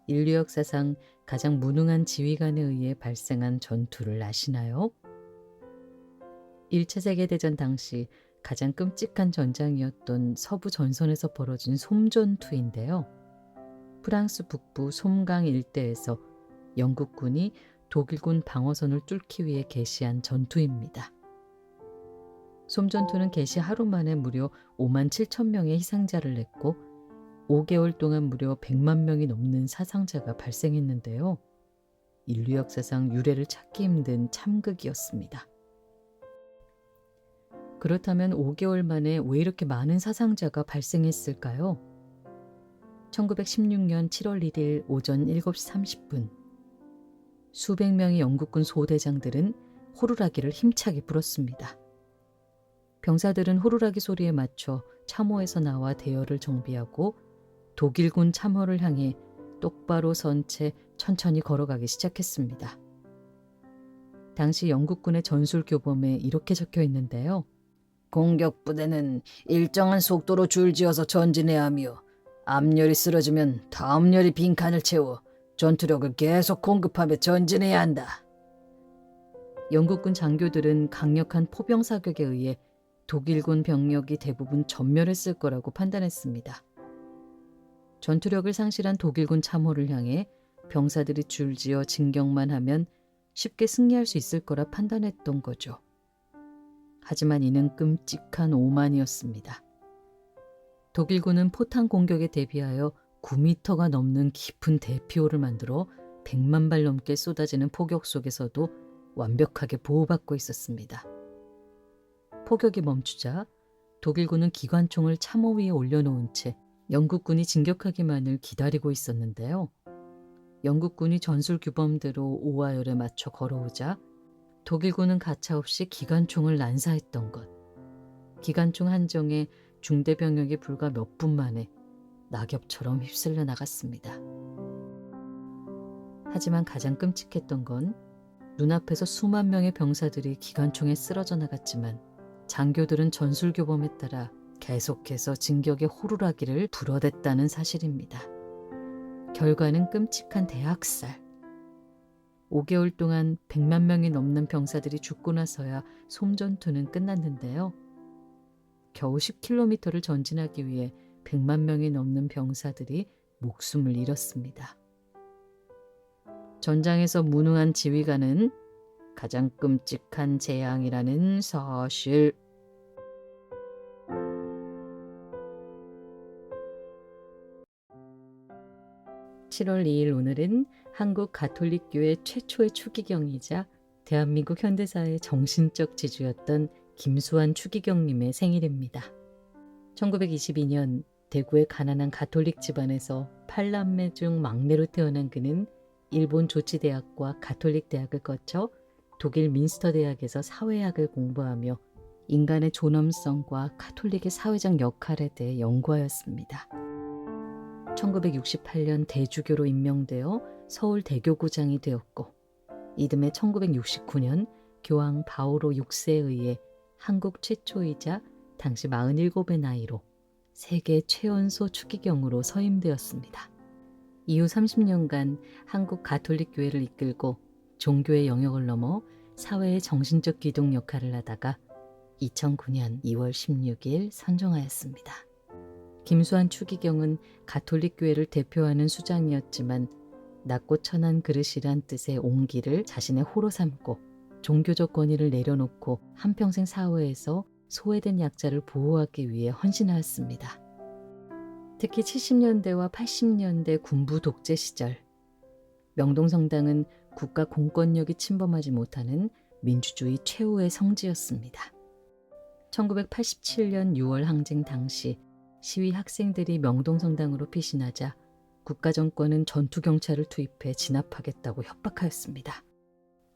인류 역사상 가장 무능한 지휘관에 의해 발생한 전투를 아시나요? 1차 세계대전 당시 가장 끔찍한 전장이었던 서부 전선에서 벌어진 솜전투인데요. 프랑스 북부 솜강 일대에서 영국군이 독일군 방어선을 뚫기 위해 개시한 전투입니다. 솜전투는 개시 하루 만에 무려 5만 7천 명의 희생자를 냈고 5개월 동안 무려 100만 명이 넘는 사상자가 발생했는데요. 인류 역사상 유례를 찾기 힘든 참극이었습니다. 그렇다면 5개월 만에 왜 이렇게 많은 사상자가 발생했을까요? 1916년 7월 1일 오전 7시 30분 수백 명의 영국군 소대장들은 호루라기를 힘차게 불었습니다. 병사들은 호루라기 소리에 맞춰 참호에서 나와 대열을 정비하고 독일군 참호를 향해 똑바로 선 채 천천히 걸어가기 시작했습니다. 당시 영국군의 전술 교범에 이렇게 적혀 있는데요. 공격 부대는 일정한 속도로 줄지어서 전진해야 하며 앞열이 쓰러지면 다음 열이 빈칸을 채워 전투력을 계속 공급하며 전진해야 한다. 영국군 장교들은 강력한 포병 사격에 의해 독일군 병력이 대부분 전멸했을 거라고 판단했습니다. 전투력을 상실한 독일군 참호를 향해 병사들이 줄지어 진격만 하면 쉽게 승리할 수 있을 거라 판단했던 거죠. 하지만 이는 끔찍한 오만이었습니다. 독일군은 포탄 공격에 대비하여 9m가 넘는 깊은 대피호를 만들어 100만 발 넘게 쏟아지는 포격 속에서도 완벽하게 보호받고 있었습니다. 포격이 멈추자 독일군은 기관총을 참호 위에 올려놓은 채 영국군이 진격하기만을 기다리고 있었는데요. 영국군이 전술 규범대로 오하열에 맞춰 걸어오자 독일군은 가차없이 기관총을 난사했던 것. 기관총 한 정에 중대병력이 불과 몇 분 만에 낙엽처럼 휩쓸려 나갔습니다. 하지만 가장 끔찍했던 건 눈앞에서 수만 명의 병사들이 기관총에 쓰러져 나갔지만 장교들은 전술교범에 따라 계속해서 진격의 호루라기를 불어댔다는 사실입니다. 결과는 끔찍한 대학살. 5개월 동안 100만 명이 넘는 병사들이 죽고 나서야 솜전투는 끝났는데요. 겨우 10km를 전진하기 위해 100만 명이 넘는 병사들이 목숨을 잃었습니다. 전장에서 무능한 지휘관은 가장 끔찍한 재앙이라는 사실. (7월 2일) 오늘은 한국 가톨릭교회 최초의 추기경이자 대한민국 현대사의 정신적 지주였던 김수환 추기경님의 생일입니다. 1922년 대구의 가난한 가톨릭 집안에서 8남매 중 막내로 태어난 그는 일본 조치대학과 가톨릭 대학을 거쳐 독일 민스터 대학에서 사회학을 공부하며 인간의 존엄성과 가톨릭의 사회적 역할에 대해 연구하였습니다. 1968년 대주교로 임명되어 서울 대교구장이 되었고 이듬해 1969년 교황 바오로 6세에 의해 한국 최초이자 당시 47의 나이로 세계 최연소 추기경으로 서임되었습니다. 이후 30년간 한국 가톨릭 교회를 이끌고 종교의 영역을 넘어 사회의 정신적 기둥 역할을 하다가 2009년 2월 16일 선종하였습니다. 김수환 추기경은 가톨릭 교회를 대표하는 수장이었지만 낮고 천한 그릇이란 뜻의 옹기를 자신의 호로 삼고 종교적 권위를 내려놓고 한평생 사회에서 소외된 약자를 보호하기 위해 헌신하였습니다. 특히 70년대와 80년대 군부 독재 시절 명동성당은 국가 공권력이 침범하지 못하는 민주주의 최후의 성지였습니다. 1987년 6월 항쟁 당시 시위 학생들이 명동성당으로 피신하자 국가정권은 전투경찰을 투입해 진압하겠다고 협박하였습니다.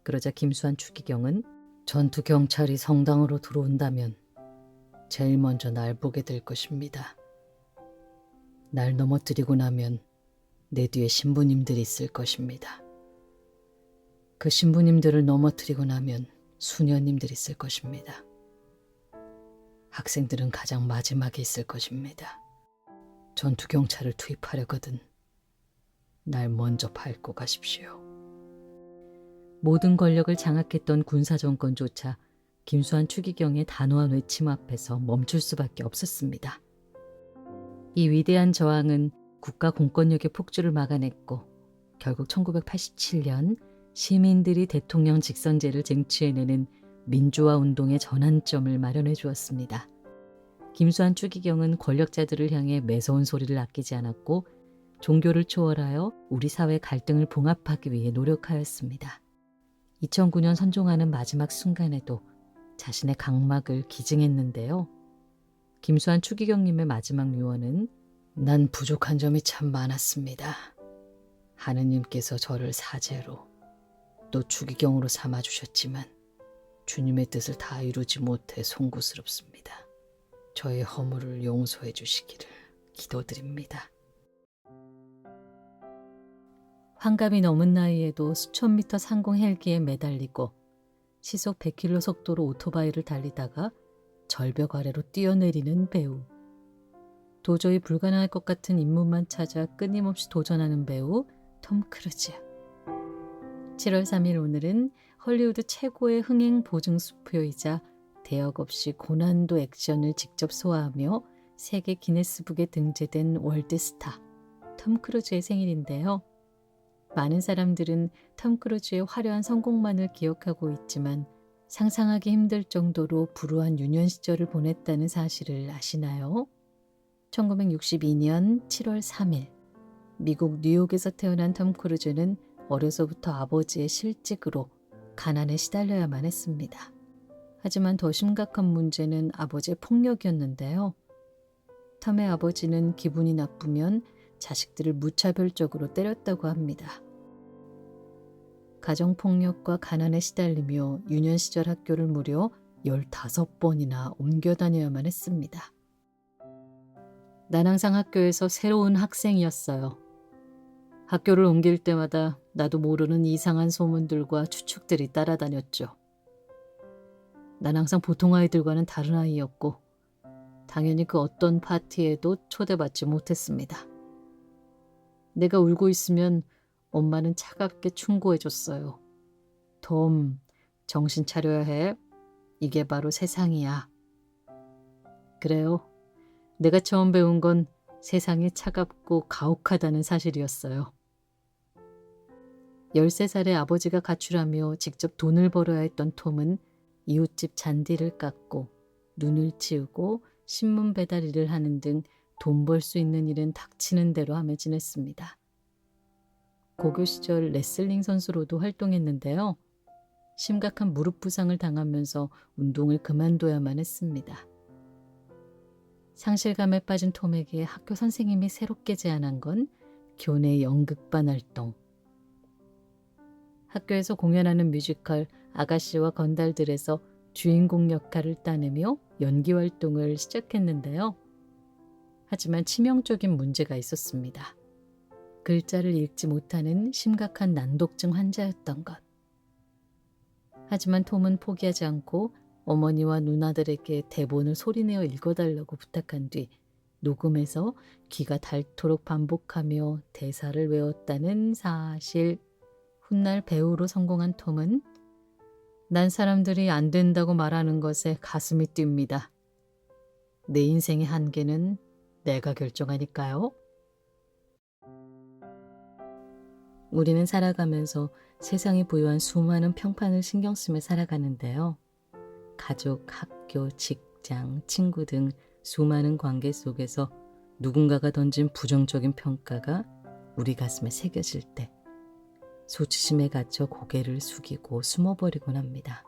그러자 김수환 추기경은 전투경찰이 성당으로 들어온다면 제일 먼저 날 보게 될 것입니다. 날 넘어뜨리고 나면 내 뒤에 신부님들이 있을 것입니다. 그 신부님들을 넘어뜨리고 나면 수녀님들이 있을 것입니다. 학생들은 가장 마지막에 있을 것입니다. 전투경찰을 투입하려거든 날 먼저 밟고 가십시오. 모든 권력을 장악했던 군사정권조차 김수환 추기경의 단호한 외침 앞에서 멈출 수밖에 없었습니다. 이 위대한 저항은 국가 공권력의 폭주를 막아냈고 결국 1987년 시민들이 대통령 직선제를 쟁취해내는 민주화 운동의 전환점을 마련해 주었습니다. 김수환 추기경은 권력자들을 향해 매서운 소리를 아끼지 않았고 종교를 초월하여 우리 사회 갈등을 봉합하기 위해 노력하였습니다. 2009년 선종하는 마지막 순간에도 자신의 각막을 기증했는데요. 김수환 추기경님의 마지막 유언은 난 부족한 점이 참 많았습니다. 하느님께서 저를 사제로 또 추기경으로 삼아주셨지만 주님의 뜻을 다 이루지 못해 송구스럽습니다. 저의 허물을 용서해 주시기를 기도드립니다. 환갑이 넘은 나이에도 수천 미터 상공 헬기에 매달리고 시속 100km 속도로 오토바이를 달리다가 절벽 아래로 뛰어내리는 배우. 도저히 불가능할 것 같은 임무만 찾아 끊임없이 도전하는 배우 톰 크루즈. 7월 3일 오늘은 헐리우드 최고의 흥행 보증 수표이자 대역 없이 고난도 액션을 직접 소화하며 세계 기네스북에 등재된 월드스타 톰 크루즈의 생일인데요. 많은 사람들은 톰 크루즈의 화려한 성공만을 기억하고 있지만 상상하기 힘들 정도로 불우한 유년 시절을 보냈다는 사실을 아시나요? 1962년 7월 3일 미국 뉴욕에서 태어난 톰 크루즈는 어려서부터 아버지의 실직으로 가난에 시달려야만 했습니다. 하지만 더 심각한 문제는 아버지의 폭력이었는데요. 톰의 아버지는 기분이 나쁘면 자식들을 무차별적으로 때렸다고 합니다. 가정폭력과 가난에 시달리며 유년 시절 학교를 무려 15번이나 옮겨 다녀야만 했습니다. 난 항상 학교에서 새로운 학생이었어요. 학교를 옮길 때마다 나도 모르는 이상한 소문들과 추측들이 따라다녔죠. 난 항상 보통 아이들과는 다른 아이였고 당연히 그 어떤 파티에도 초대받지 못했습니다. 내가 울고 있으면 엄마는 차갑게 충고해줬어요. 톰, 정신 차려야 해. 이게 바로 세상이야. 그래요. 내가 처음 배운 건 세상이 차갑고 가혹하다는 사실이었어요. 13살에 아버지가 가출하며 직접 돈을 벌어야 했던 톰은 이웃집 잔디를 깎고 눈을 치우고 신문 배달 일을 하는 등 돈 벌 수 있는 일은 닥치는 대로 하며 지냈습니다. 고교 시절 레슬링 선수로도 활동했는데요. 심각한 무릎 부상을 당하면서 운동을 그만둬야만 했습니다. 상실감에 빠진 톰에게 학교 선생님이 새롭게 제안한 건 교내 연극반 활동. 학교에서 공연하는 뮤지컬 아가씨와 건달들에서 주인공 역할을 따내며 연기 활동을 시작했는데요. 하지만 치명적인 문제가 있었습니다. 글자를 읽지 못하는 심각한 난독증 환자였던 것. 하지만 톰은 포기하지 않고 어머니와 누나들에게 대본을 소리내어 읽어달라고 부탁한 뒤 녹음해서 귀가 닳도록 반복하며 대사를 외웠다는 사실. 훗날 배우로 성공한 톰은 난 사람들이 안 된다고 말하는 것에 가슴이 뜁니다. 내 인생의 한계는 내가 결정하니까요. 우리는 살아가면서 세상이 부여한 수많은 평판을 신경 쓰며 살아가는데요. 가족, 학교, 직장, 친구 등 수많은 관계 속에서 누군가가 던진 부정적인 평가가 우리 가슴에 새겨질 때 수치심에 갇혀 고개를 숙이고 숨어버리곤 합니다.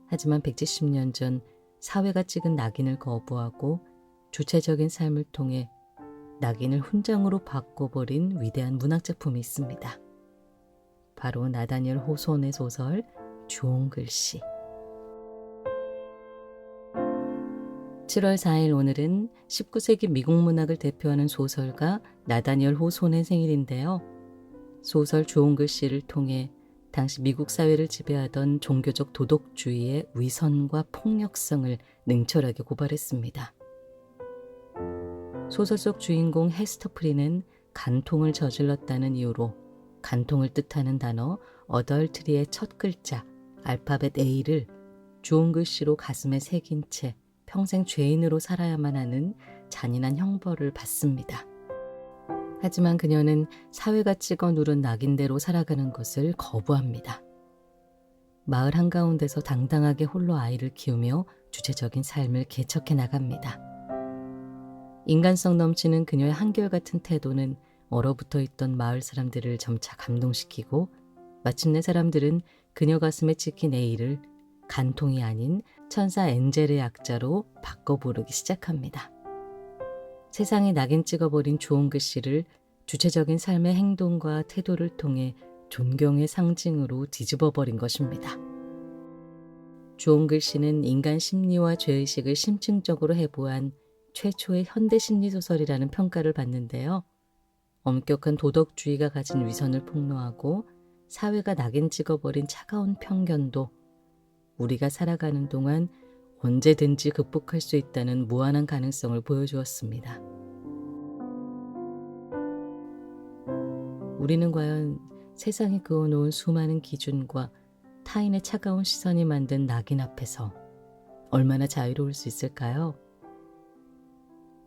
하지만 170년 전 사회가 찍은 낙인을 거부하고 주체적인 삶을 통해 낙인을 훈장으로 바꿔버린 위대한 문학작품이 있습니다. 바로 나다니엘 호손의 소설 좋은 글씨. 7월 4일 오늘은 19세기 미국 문학을 대표하는 소설가 나다니엘 호손의 생일인데요. 소설 좋은 글씨를 통해 당시 미국 사회를 지배하던 종교적 도덕주의의 위선과 폭력성을 냉철하게 고발했습니다. 소설 속 주인공 헤스터 프리는 간통을 저질렀다는 이유로 간통을 뜻하는 단어 어덜트리의 첫 글자 알파벳 A를 주홍 글씨로 가슴에 새긴 채 평생 죄인으로 살아야만 하는 잔인한 형벌을 받습니다. 하지만 그녀는 사회가 찍어 누른 낙인대로 살아가는 것을 거부합니다. 마을 한가운데서 당당하게 홀로 아이를 키우며 주체적인 삶을 개척해 나갑니다. 인간성 넘치는 그녀의 한결같은 태도는 얼어붙어 있던 마을 사람들을 점차 감동시키고 마침내 사람들은 그녀 가슴에 찍힌 A를 간통이 아닌 천사 엔젤의 약자로 바꿔 부르기 시작합니다. 세상에 낙인 찍어버린 주홍 글씨를 주체적인 삶의 행동과 태도를 통해 존경의 상징으로 뒤집어버린 것입니다. 주홍 글씨는 인간 심리와 죄의식을 심층적으로 해부한 최초의 현대 심리소설이라는 평가를 받는데요. 엄격한 도덕주의가 가진 위선을 폭로하고 사회가 낙인 찍어버린 차가운 편견도 우리가 살아가는 동안 언제든지 극복할 수 있다는 무한한 가능성을 보여주었습니다. 우리는 과연 세상에 그어놓은 수많은 기준과 타인의 차가운 시선이 만든 낙인 앞에서 얼마나 자유로울 수 있을까요?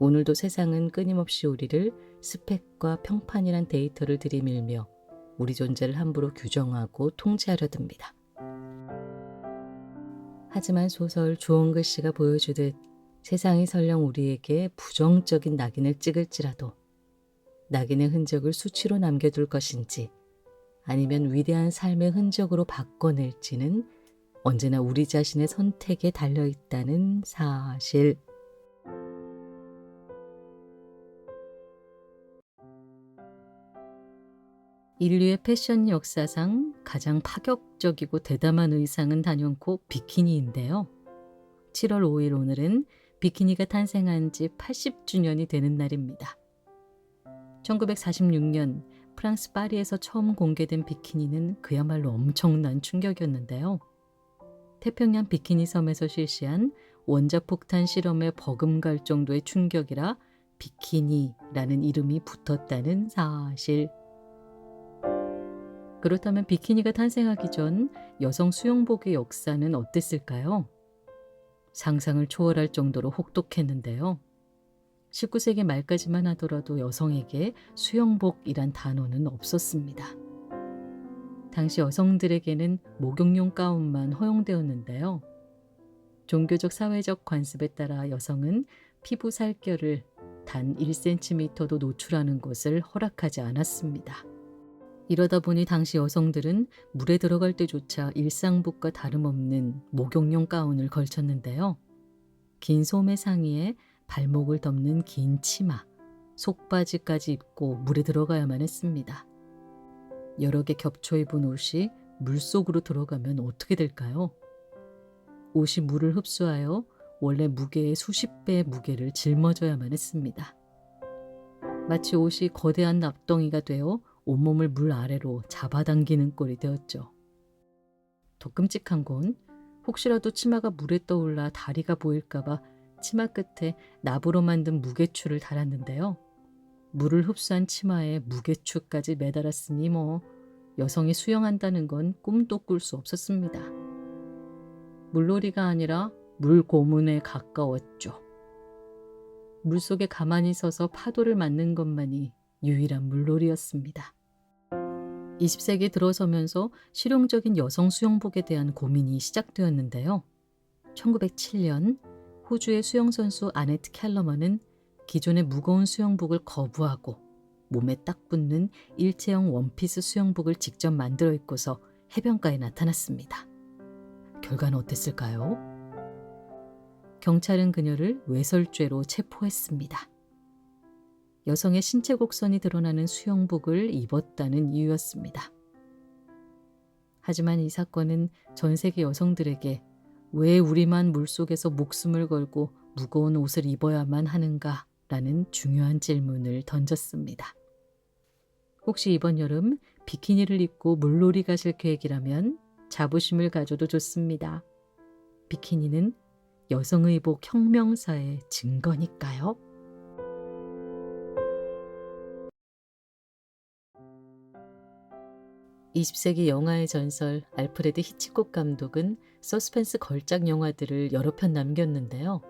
오늘도 세상은 끊임없이 우리를 스펙과 평판이란 데이터를 들이밀며 우리 존재를 함부로 규정하고 통제하려 듭니다. 하지만 소설 주홍 글씨가 보여주듯 세상이 설령 우리에게 부정적인 낙인을 찍을지라도 낙인의 흔적을 수치로 남겨둘 것인지 아니면 위대한 삶의 흔적으로 바꿔낼지는 언제나 우리 자신의 선택에 달려있다는 사실. 인류의 패션 역사상 가장 파격적이고 대담한 의상은 단연코 비키니인데요. 7월 5일 오늘은 비키니가 탄생한 지 80주년이 되는 날입니다. 1946년 프랑스 파리에서 처음 공개된 비키니는 그야말로 엄청난 충격이었는데요. 태평양 비키니 섬에서 실시한 원자폭탄 실험에 버금갈 정도의 충격이라 비키니라는 이름이 붙었다는 사실. 그렇다면 비키니가 탄생하기 전 여성 수영복의 역사는 어땠을까요? 상상을 초월할 정도로 혹독했는데요. 19세기 말까지만 하더라도 여성에게 수영복이란 단어는 없었습니다. 당시 여성들에게는 목욕용 가운만 허용되었는데요. 종교적 사회적 관습에 따라 여성은 피부 살결을 단 1cm도 노출하는 것을 허락하지 않았습니다. 이러다 보니 당시 여성들은 물에 들어갈 때조차 일상복과 다름없는 목욕용 가운을 걸쳤는데요. 긴 소매 상의에 발목을 덮는 긴 치마, 속바지까지 입고 물에 들어가야만 했습니다. 여러 개 겹쳐 입은 옷이 물속으로 들어가면 어떻게 될까요? 옷이 물을 흡수하여 원래 무게의 수십 배의 무게를 짊어져야만 했습니다. 마치 옷이 거대한 납덩이가 되어 온몸을 물 아래로 잡아당기는 꼴이 되었죠. 더 끔찍한 건 혹시라도 치마가 물에 떠올라 다리가 보일까봐 치마 끝에 납으로 만든 무게추를 달았는데요. 물을 흡수한 치마에 무게추까지 매달았으니 여성이 수영한다는 건 꿈도 꿀 수 없었습니다. 물놀이가 아니라 물고문에 가까웠죠. 물속에 가만히 서서 파도를 맞는 것만이 유일한 물놀이였습니다. 20세기 들어서면서 실용적인 여성 수영복에 대한 고민이 시작되었는데요. 1907년 호주의 수영선수 아네트 캘러먼은 기존의 무거운 수영복을 거부하고 몸에 딱 붙는 일체형 원피스 수영복을 직접 만들어 입고서 해변가에 나타났습니다. 결과는 어땠을까요? 경찰은 그녀를 외설죄로 체포했습니다. 여성의 신체 곡선이 드러나는 수영복을 입었다는 이유였습니다. 하지만 이 사건은 전 세계 여성들에게 왜 우리만 물속에서 목숨을 걸고 무거운 옷을 입어야만 하는가 라는 중요한 질문을 던졌습니다. 혹시 이번 여름 비키니를 입고 물놀이 가실 계획이라면 자부심을 가져도 좋습니다. 비키니는 여성의복 혁명사의 증거니까요. 20세기 영화의 전설 알프레드 히치콕 감독은 서스펜스 걸작 영화들을 여러 편 남겼는데요.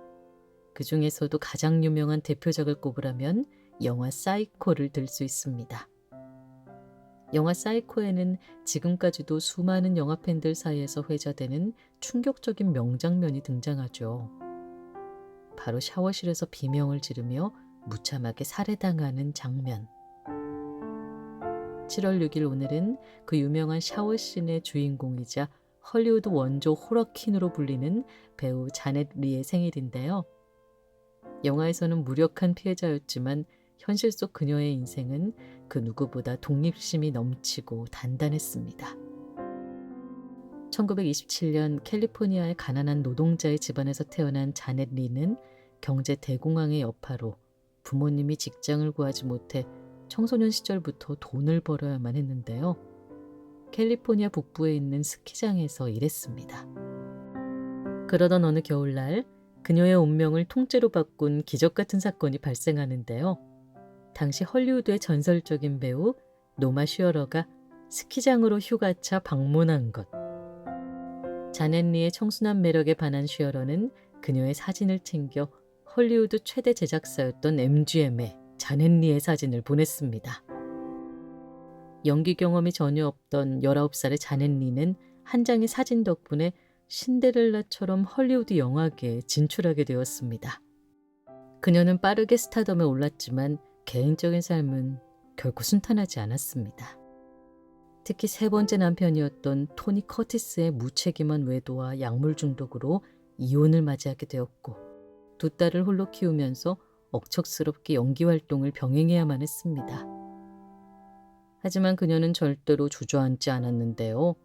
그 중에서도 가장 유명한 대표작을 꼽으라면 영화 사이코를 들 수 있습니다. 영화 사이코에는 지금까지도 수많은 영화 팬들 사이에서 회자되는 충격적인 명장면이 등장하죠. 바로 샤워실에서 비명을 지르며 무참하게 살해당하는 장면. 7월 6일 오늘은 그 유명한 샤워씬의 주인공이자 헐리우드 원조 호러퀸으로 불리는 배우 자넷 리의 생일인데요. 영화에서는 무력한 피해자였지만 현실 속 그녀의 인생은 그 누구보다 독립심이 넘치고 단단했습니다. 1927년 캘리포니아의 가난한 노동자의 집안에서 태어난 자넷 리는 경제 대공황의 여파로 부모님이 직장을 구하지 못해 청소년 시절부터 돈을 벌어야만 했는데요. 캘리포니아 북부에 있는 스키장에서 일했습니다. 그러던 어느 겨울날 그녀의 운명을 통째로 바꾼 기적 같은 사건이 발생하는데요. 당시 헐리우드의 전설적인 배우 노마 슈어러가 스키장으로 휴가차 방문한 것. 자넷 리의 청순한 매력에 반한 슈어러는 그녀의 사진을 챙겨 헐리우드 최대 제작사였던 MGM에 자넷 리의 사진을 보냈습니다. 연기 경험이 전혀 없던 19살의 자넷 리는 한 장의 사진 덕분에 신데렐라처럼 헐리우드 영화계에 진출하게 되었습니다. 그녀는 빠르게 스타덤에 올랐지만 개인적인 삶은 결코 순탄하지 않았습니다. 특히 세 번째 남편이었던 토니 커티스의 무책임한 외도와 약물 중독으로 이혼을 맞이하게 되었고 두 딸을 홀로 키우면서 억척스럽게 연기 활동을 병행해야만 했습니다. 하지만 그녀는 절대로 주저앉지 않았는데요.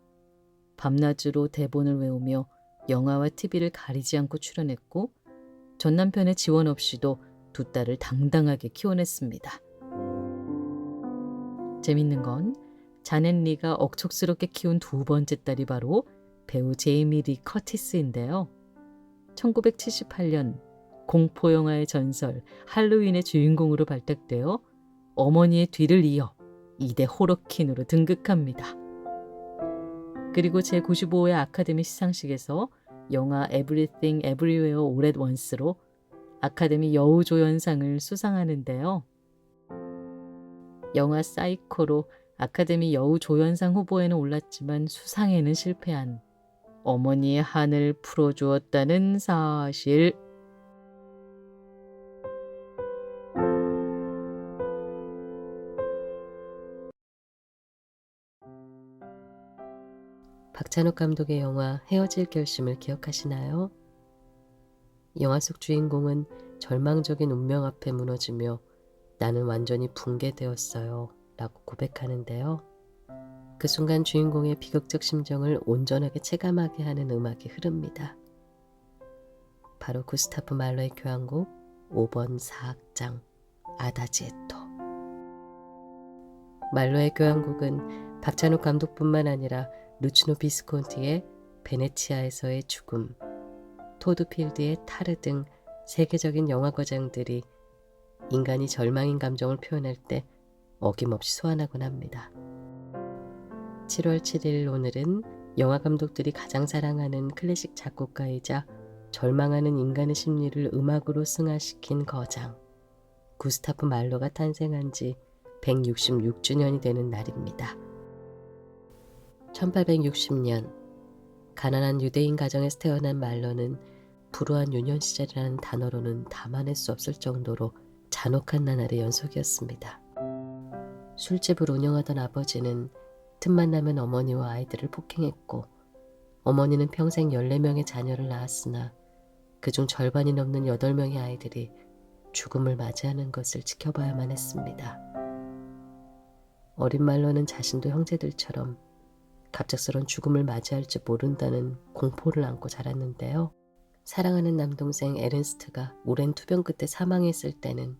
밤낮으로 대본을 외우며 영화와 TV를 가리지 않고 출연했고 전 남편의 지원 없이도 두 딸을 당당하게 키워냈습니다. 재밌는 건 자넷 리가 억척스럽게 키운 두 번째 딸이 바로 배우 제이미 리 커티스인데요. 1978년 공포영화의 전설 할로윈의 주인공으로 발탁되어 어머니의 뒤를 이어 2대 호러퀸으로 등극합니다. 그리고 제95회 아카데미 시상식에서 영화 Everything Everywhere All at Once로 아카데미 여우조연상을 수상하는데요. 영화 사이코로 아카데미 여우조연상 후보에는 올랐지만 수상에는 실패한 어머니의 한을 풀어주었다는 사실. 박찬욱 감독의 영화 헤어질 결심을 기억하시나요? 영화 속 주인공은 절망적인 운명 앞에 무너지며 나는 완전히 붕괴되었어요 라고 고백하는데요. 그 순간 주인공의 비극적 심정을 온전하게 체감하게 하는 음악이 흐릅니다. 바로 구스타프 말러의 교향곡 5번 사악장 아다지에토. 말러의 교향곡은 박찬욱 감독뿐만 아니라 루치노 비스콘티의 베네치아에서의 죽음, 토드 필드의 타르 등 세계적인 영화거장들이 인간이 절망인 감정을 표현할 때 어김없이 소환하곤 합니다. 7월 7일 오늘은 영화 감독들이 가장 사랑하는 클래식 작곡가이자 절망하는 인간의 심리를 음악으로 승화시킨 거장, 구스타프 말러가 탄생한 지 166주년이 되는 날입니다. 1860년 가난한 유대인 가정에서 태어난 말러는 불우한 유년 시절이라는 단어로는 담아낼 수 없을 정도로 잔혹한 나날의 연속이었습니다. 술집을 운영하던 아버지는 틈만 나면 어머니와 아이들을 폭행했고 어머니는 평생 14명의 자녀를 낳았으나 그중 절반이 넘는 8명의 아이들이 죽음을 맞이하는 것을 지켜봐야만 했습니다. 어린 말러는 자신도 형제들처럼 갑작스런 죽음을 맞이할지 모른다는 공포를 안고 자랐는데요. 사랑하는 남동생 에른스트가 오랜 투병 끝에 사망했을 때는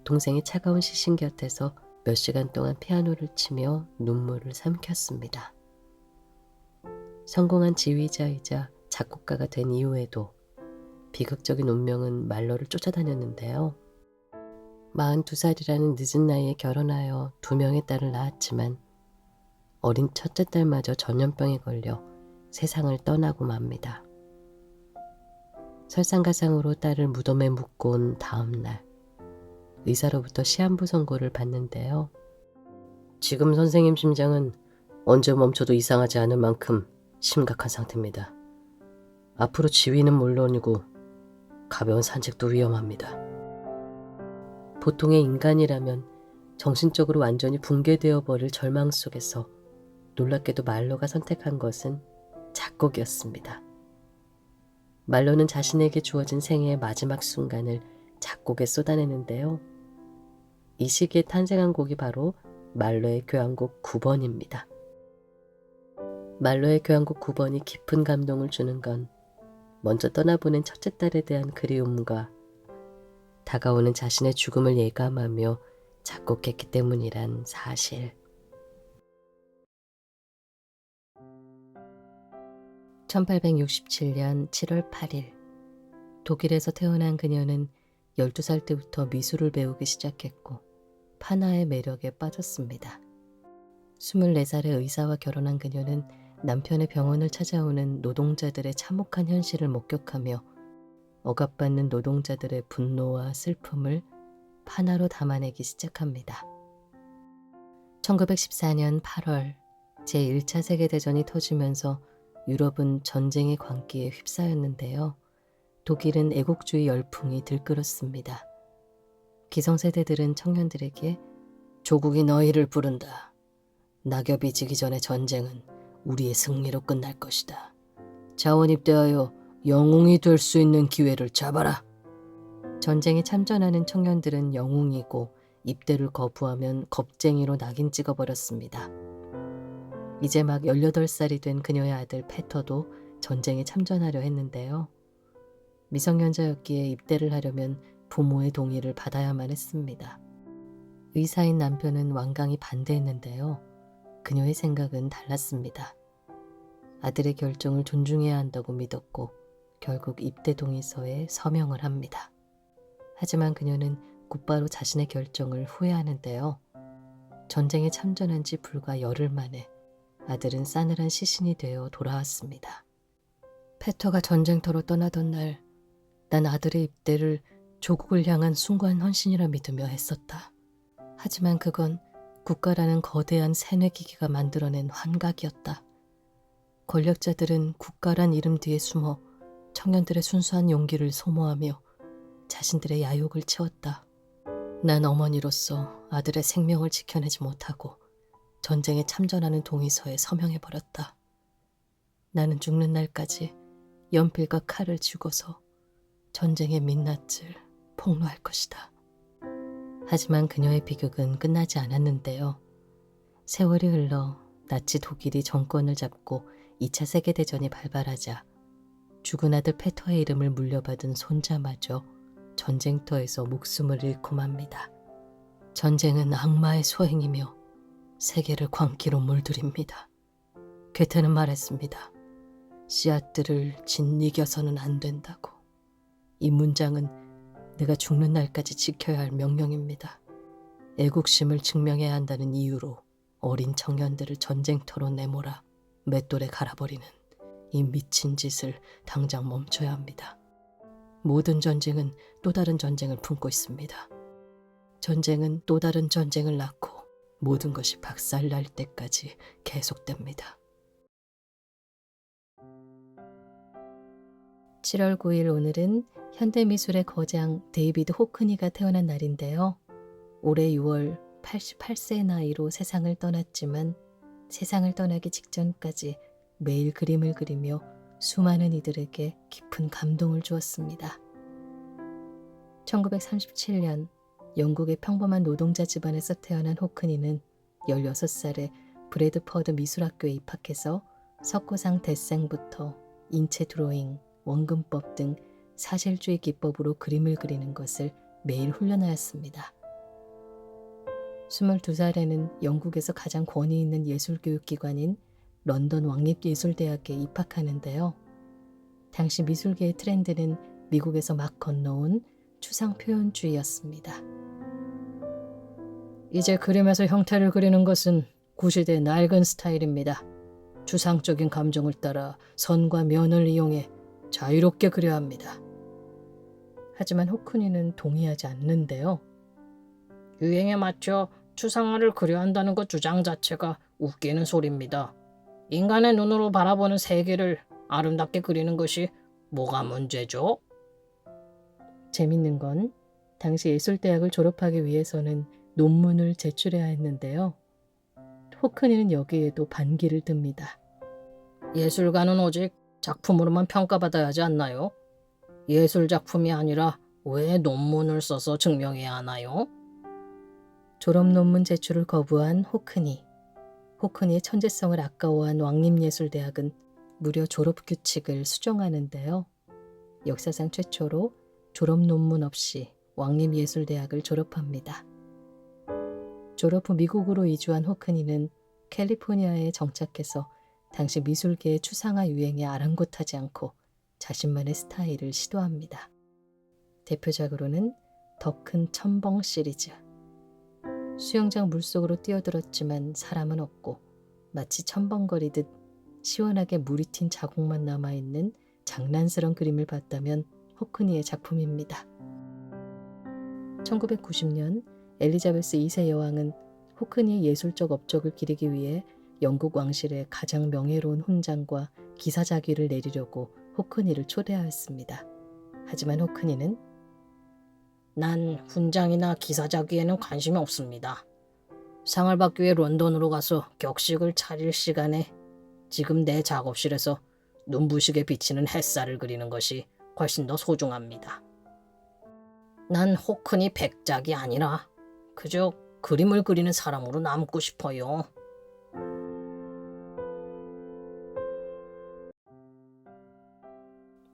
동생의 차가운 시신 곁에서 몇 시간 동안 피아노를 치며 눈물을 삼켰습니다. 성공한 지휘자이자 작곡가가 된 이후에도 비극적인 운명은 말러를 쫓아다녔는데요. 42살이라는 늦은 나이에 결혼하여 2명의 딸을 낳았지만 어린 첫째 딸마저 전염병에 걸려 세상을 떠나고 맙니다. 설상가상으로 딸을 무덤에 묻고 온 다음 날, 의사로부터 시한부 선고를 받는데요. 지금 선생님 심장은 언제 멈춰도 이상하지 않을 만큼 심각한 상태입니다. 앞으로 지위는 물론이고 가벼운 산책도 위험합니다. 보통의 인간이라면 정신적으로 완전히 붕괴되어 버릴 절망 속에서 놀랍게도 말로가 선택한 것은 작곡이었습니다. 말로는 자신에게 주어진 생애의 마지막 순간을 작곡에 쏟아내는데요. 이 시기에 탄생한 곡이 바로 말로의 교향곡 9번입니다. 말로의 교향곡 9번이 깊은 감동을 주는 건 먼저 떠나보낸 첫째 딸에 대한 그리움과 다가오는 자신의 죽음을 예감하며 작곡했기 때문이란 사실. 1867년 7월 8일, 독일에서 태어난 그녀는 12살 때부터 미술을 배우기 시작했고 파나의 매력에 빠졌습니다. 24살의 의사와 결혼한 그녀는 남편의 병원을 찾아오는 노동자들의 참혹한 현실을 목격하며 억압받는 노동자들의 분노와 슬픔을 파나로 담아내기 시작합니다. 1914년 8월 제1차 세계대전이 터지면서 유럽은 전쟁의 광기에 휩싸였는데요. 독일은 애국주의 열풍이 들끓었습니다. 기성세대들은 청년들에게 조국이 너희를 부른다. 낙엽이 지기 전에 전쟁은 우리의 승리로 끝날 것이다. 자원 입대하여 영웅이 될 수 있는 기회를 잡아라. 전쟁에 참전하는 청년들은 영웅이고 입대를 거부하면 겁쟁이로 낙인 찍어버렸습니다. 이제 막 18살이 된 그녀의 아들 페터도 전쟁에 참전하려 했는데요. 미성년자였기에 입대를 하려면 부모의 동의를 받아야만 했습니다. 의사인 남편은 완강히 반대했는데요. 그녀의 생각은 달랐습니다. 아들의 결정을 존중해야 한다고 믿었고 결국 입대 동의서에 서명을 합니다. 하지만 그녀는 곧바로 자신의 결정을 후회하는데요. 전쟁에 참전한 지 불과 열흘 만에 아들은 싸늘한 시신이 되어 돌아왔습니다. 페터가 전쟁터로 떠나던 날, 난 아들의 입대를 조국을 향한 숭고한 헌신이라 믿으며 했었다. 하지만 그건 국가라는 거대한 세뇌기기가 만들어낸 환각이었다. 권력자들은 국가란 이름 뒤에 숨어 청년들의 순수한 용기를 소모하며 자신들의 야욕을 채웠다. 난 어머니로서 아들의 생명을 지켜내지 못하고 전쟁에 참전하는 동의서에 서명해버렸다. 나는 죽는 날까지 연필과 칼을 쥐고서 전쟁의 민낯을 폭로할 것이다. 하지만 그녀의 비극은 끝나지 않았는데요. 세월이 흘러 나치 독일이 정권을 잡고 2차 세계대전이 발발하자 죽은 아들 페터의 이름을 물려받은 손자마저 전쟁터에서 목숨을 잃고 맙니다. 전쟁은 악마의 소행이며 세계를 광기로 물들입니다. 괴테는 말했습니다. 씨앗들을 짓이겨서는 안 된다고. 이 문장은 내가 죽는 날까지 지켜야 할 명령입니다. 애국심을 증명해야 한다는 이유로 어린 청년들을 전쟁터로 내몰아 맷돌에 갈아버리는 이 미친 짓을 당장 멈춰야 합니다. 모든 전쟁은 또 다른 전쟁을 품고 있습니다. 전쟁은 또 다른 전쟁을 낳고 모든 것이 박살날 때까지 계속됩니다. 7월 9일 오늘은 현대미술의 거장 데이비드 호크니가 태어난 날인데요. 올해 6월 88세의 나이로 세상을 떠났지만 세상을 떠나기 직전까지 매일 그림을 그리며 수많은 이들에게 깊은 감동을 주었습니다. 1937년 영국의 평범한 노동자 집안에서 태어난 호크니는 16살에 브래드퍼드 미술학교에 입학해서 석고상 데생부터 인체 드로잉, 원근법 등 사실주의 기법으로 그림을 그리는 것을 매일 훈련하였습니다. 22살에는 영국에서 가장 권위 있는 예술교육기관인 런던 왕립예술대학에 입학하는데요. 당시 미술계의 트렌드는 미국에서 막 건너온 추상표현주의였습니다. 이제 그림에서 형태를 그리는 것은 구시대 낡은 스타일입니다. 추상적인 감정을 따라 선과 면을 이용해 자유롭게 그려야 합니다. 하지만 호크니는 동의하지 않는데요. 유행에 맞춰 추상화를 그려야 한다는 것 주장 자체가 웃기는 소리입니다. 인간의 눈으로 바라보는 세계를 아름답게 그리는 것이 뭐가 문제죠? 재밌는 건 당시 예술대학을 졸업하기 위해서는 논문을 제출해야 했는데요. 호크니는 여기에도 반기를 듭니다. 예술가는 오직 작품으로만 평가받아야 하지 않나요? 예술 작품이 아니라 왜 논문을 써서 증명해야 하나요? 졸업 논문 제출을 거부한 호크니. 호크니의 천재성을 아까워한 왕립예술대학은 무려 졸업 규칙을 수정하는데요. 역사상 최초로 졸업 논문 없이 왕립예술대학을 졸업합니다. 졸업 후 미국으로 이주한 호크니는 캘리포니아에 정착해서 당시 미술계의 추상화 유행에 아랑곳하지 않고 자신만의 스타일을 시도합니다. 대표작으로는 더 큰 첨벙 시리즈. 수영장 물속으로 뛰어들었지만 사람은 없고 마치 첨벙거리듯 시원하게 물이 튄 자국만 남아있는 장난스러운 그림을 봤다면 호크니의 작품입니다. 1990년 엘리자베스 2세 여왕은 호크니의 예술적 업적을 기리기 위해 영국 왕실의 가장 명예로운 훈장과 기사자귀를 내리려고 호크니를 초대하였습니다. 하지만 호크니는 난 훈장이나 기사자귀에는 관심이 없습니다. 상을 받기 위해 런던으로 가서 격식을 차릴 시간에 지금 내 작업실에서 눈부시게 비치는 햇살을 그리는 것이 훨씬 더 소중합니다. 난 호크니 백작이 아니라 그저 그림을 그리는 사람으로 남고 싶어요.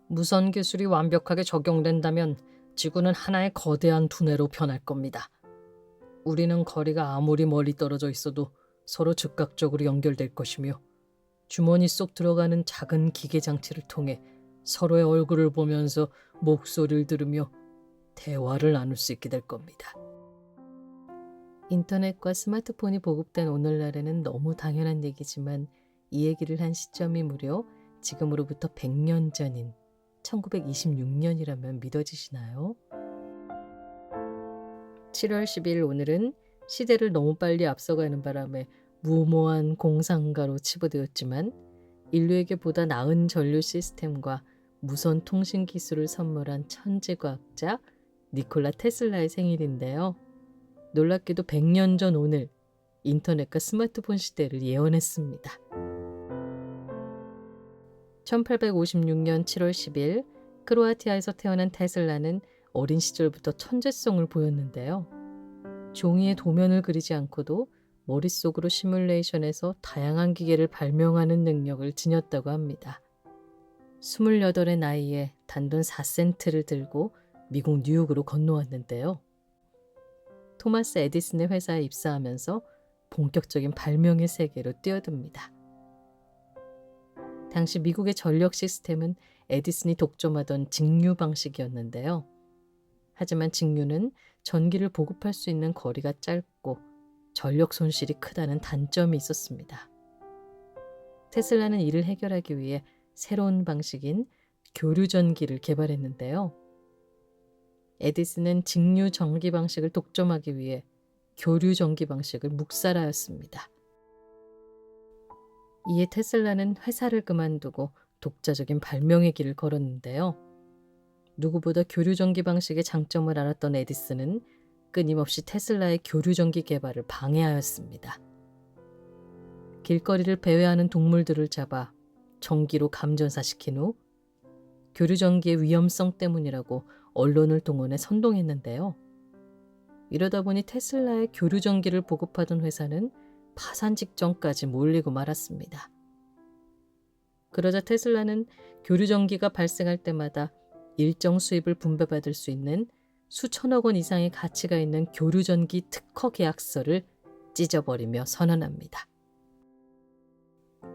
무선 기술이 완벽하게 적용된다면 지구는 하나의 거대한 두뇌로 변할 겁니다. 우리는 거리가 아무리 멀리 떨어져 있어도 서로 즉각적으로 연결될 것이며 주머니 속 들어가는 작은 기계 장치를 통해 서로의 얼굴을 보면서 목소리를 들으며 대화를 나눌 수 있게 될 겁니다. 인터넷과 스마트폰이 보급된 오늘날에는 너무 당연한 얘기지만 이 얘기를 한 시점이 무려 지금으로부터 100년 전인 1926년이라면 믿어지시나요? 7월 10일 오늘은 시대를 너무 빨리 앞서가는 바람에 무모한 공상가로 치부되었지만 인류에게 보다 나은 전류 시스템과 무선 통신 기술을 선물한 천재 과학자 니콜라 테슬라의 생일인데요. 놀랍게도 100년 전 오늘 인터넷과 스마트폰 시대를 예언했습니다. 1856년 7월 10일 크로아티아에서 태어난 테슬라는 어린 시절부터 천재성을 보였는데요. 종이에 도면을 그리지 않고도 머릿속으로 시뮬레이션에서 다양한 기계를 발명하는 능력을 지녔다고 합니다. 28의 나이에 단돈 4센트를 들고 미국 뉴욕으로 건너왔는데요. 토마스 에디슨의 회사에 입사하면서 본격적인 발명의 세계로 뛰어듭니다. 당시 미국의 전력 시스템은 에디슨이 독점하던 직류 방식이었는데요. 하지만 직류는 전기를 보급할 수 있는 거리가 짧고 전력 손실이 크다는 단점이 있었습니다. 테슬라는 이를 해결하기 위해 새로운 방식인 교류전기를 개발했는데요. 에디슨은 직류 전기 방식을 독점하기 위해 교류전기 방식을 묵살하였습니다. 이에 테슬라는 회사를 그만두고 독자적인 발명의 길을 걸었는데요. 누구보다 교류전기 방식의 장점을 알았던 에디슨은 끊임없이 테슬라의 교류전기 개발을 방해하였습니다. 길거리를 배회하는 동물들을 잡아 전기로 감전사시킨 후 교류전기의 위험성 때문이라고 언론을 동원해 선동했는데요. 이러다 보니 테슬라의 교류전기를 보급하던 회사는 파산 직전까지 몰리고 말았습니다. 그러자 테슬라는 교류전기가 발생할 때마다 일정 수입을 분배받을 수 있는 수천억 원 이상의 가치가 있는 교류전기 특허 계약서를 찢어버리며 선언합니다.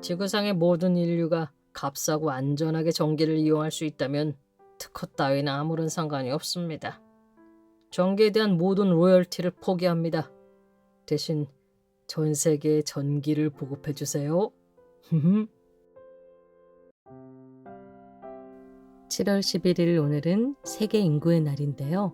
지구상의 모든 인류가 값싸고 안전하게 전기를 이용할 수 있다면 특허 따위는 아무런 상관이 없습니다. 전기에 대한 모든 로열티를 포기합니다. 대신 전 세계에 전기를 보급해 주세요. 7월 11일 오늘은 세계 인구의 날인데요.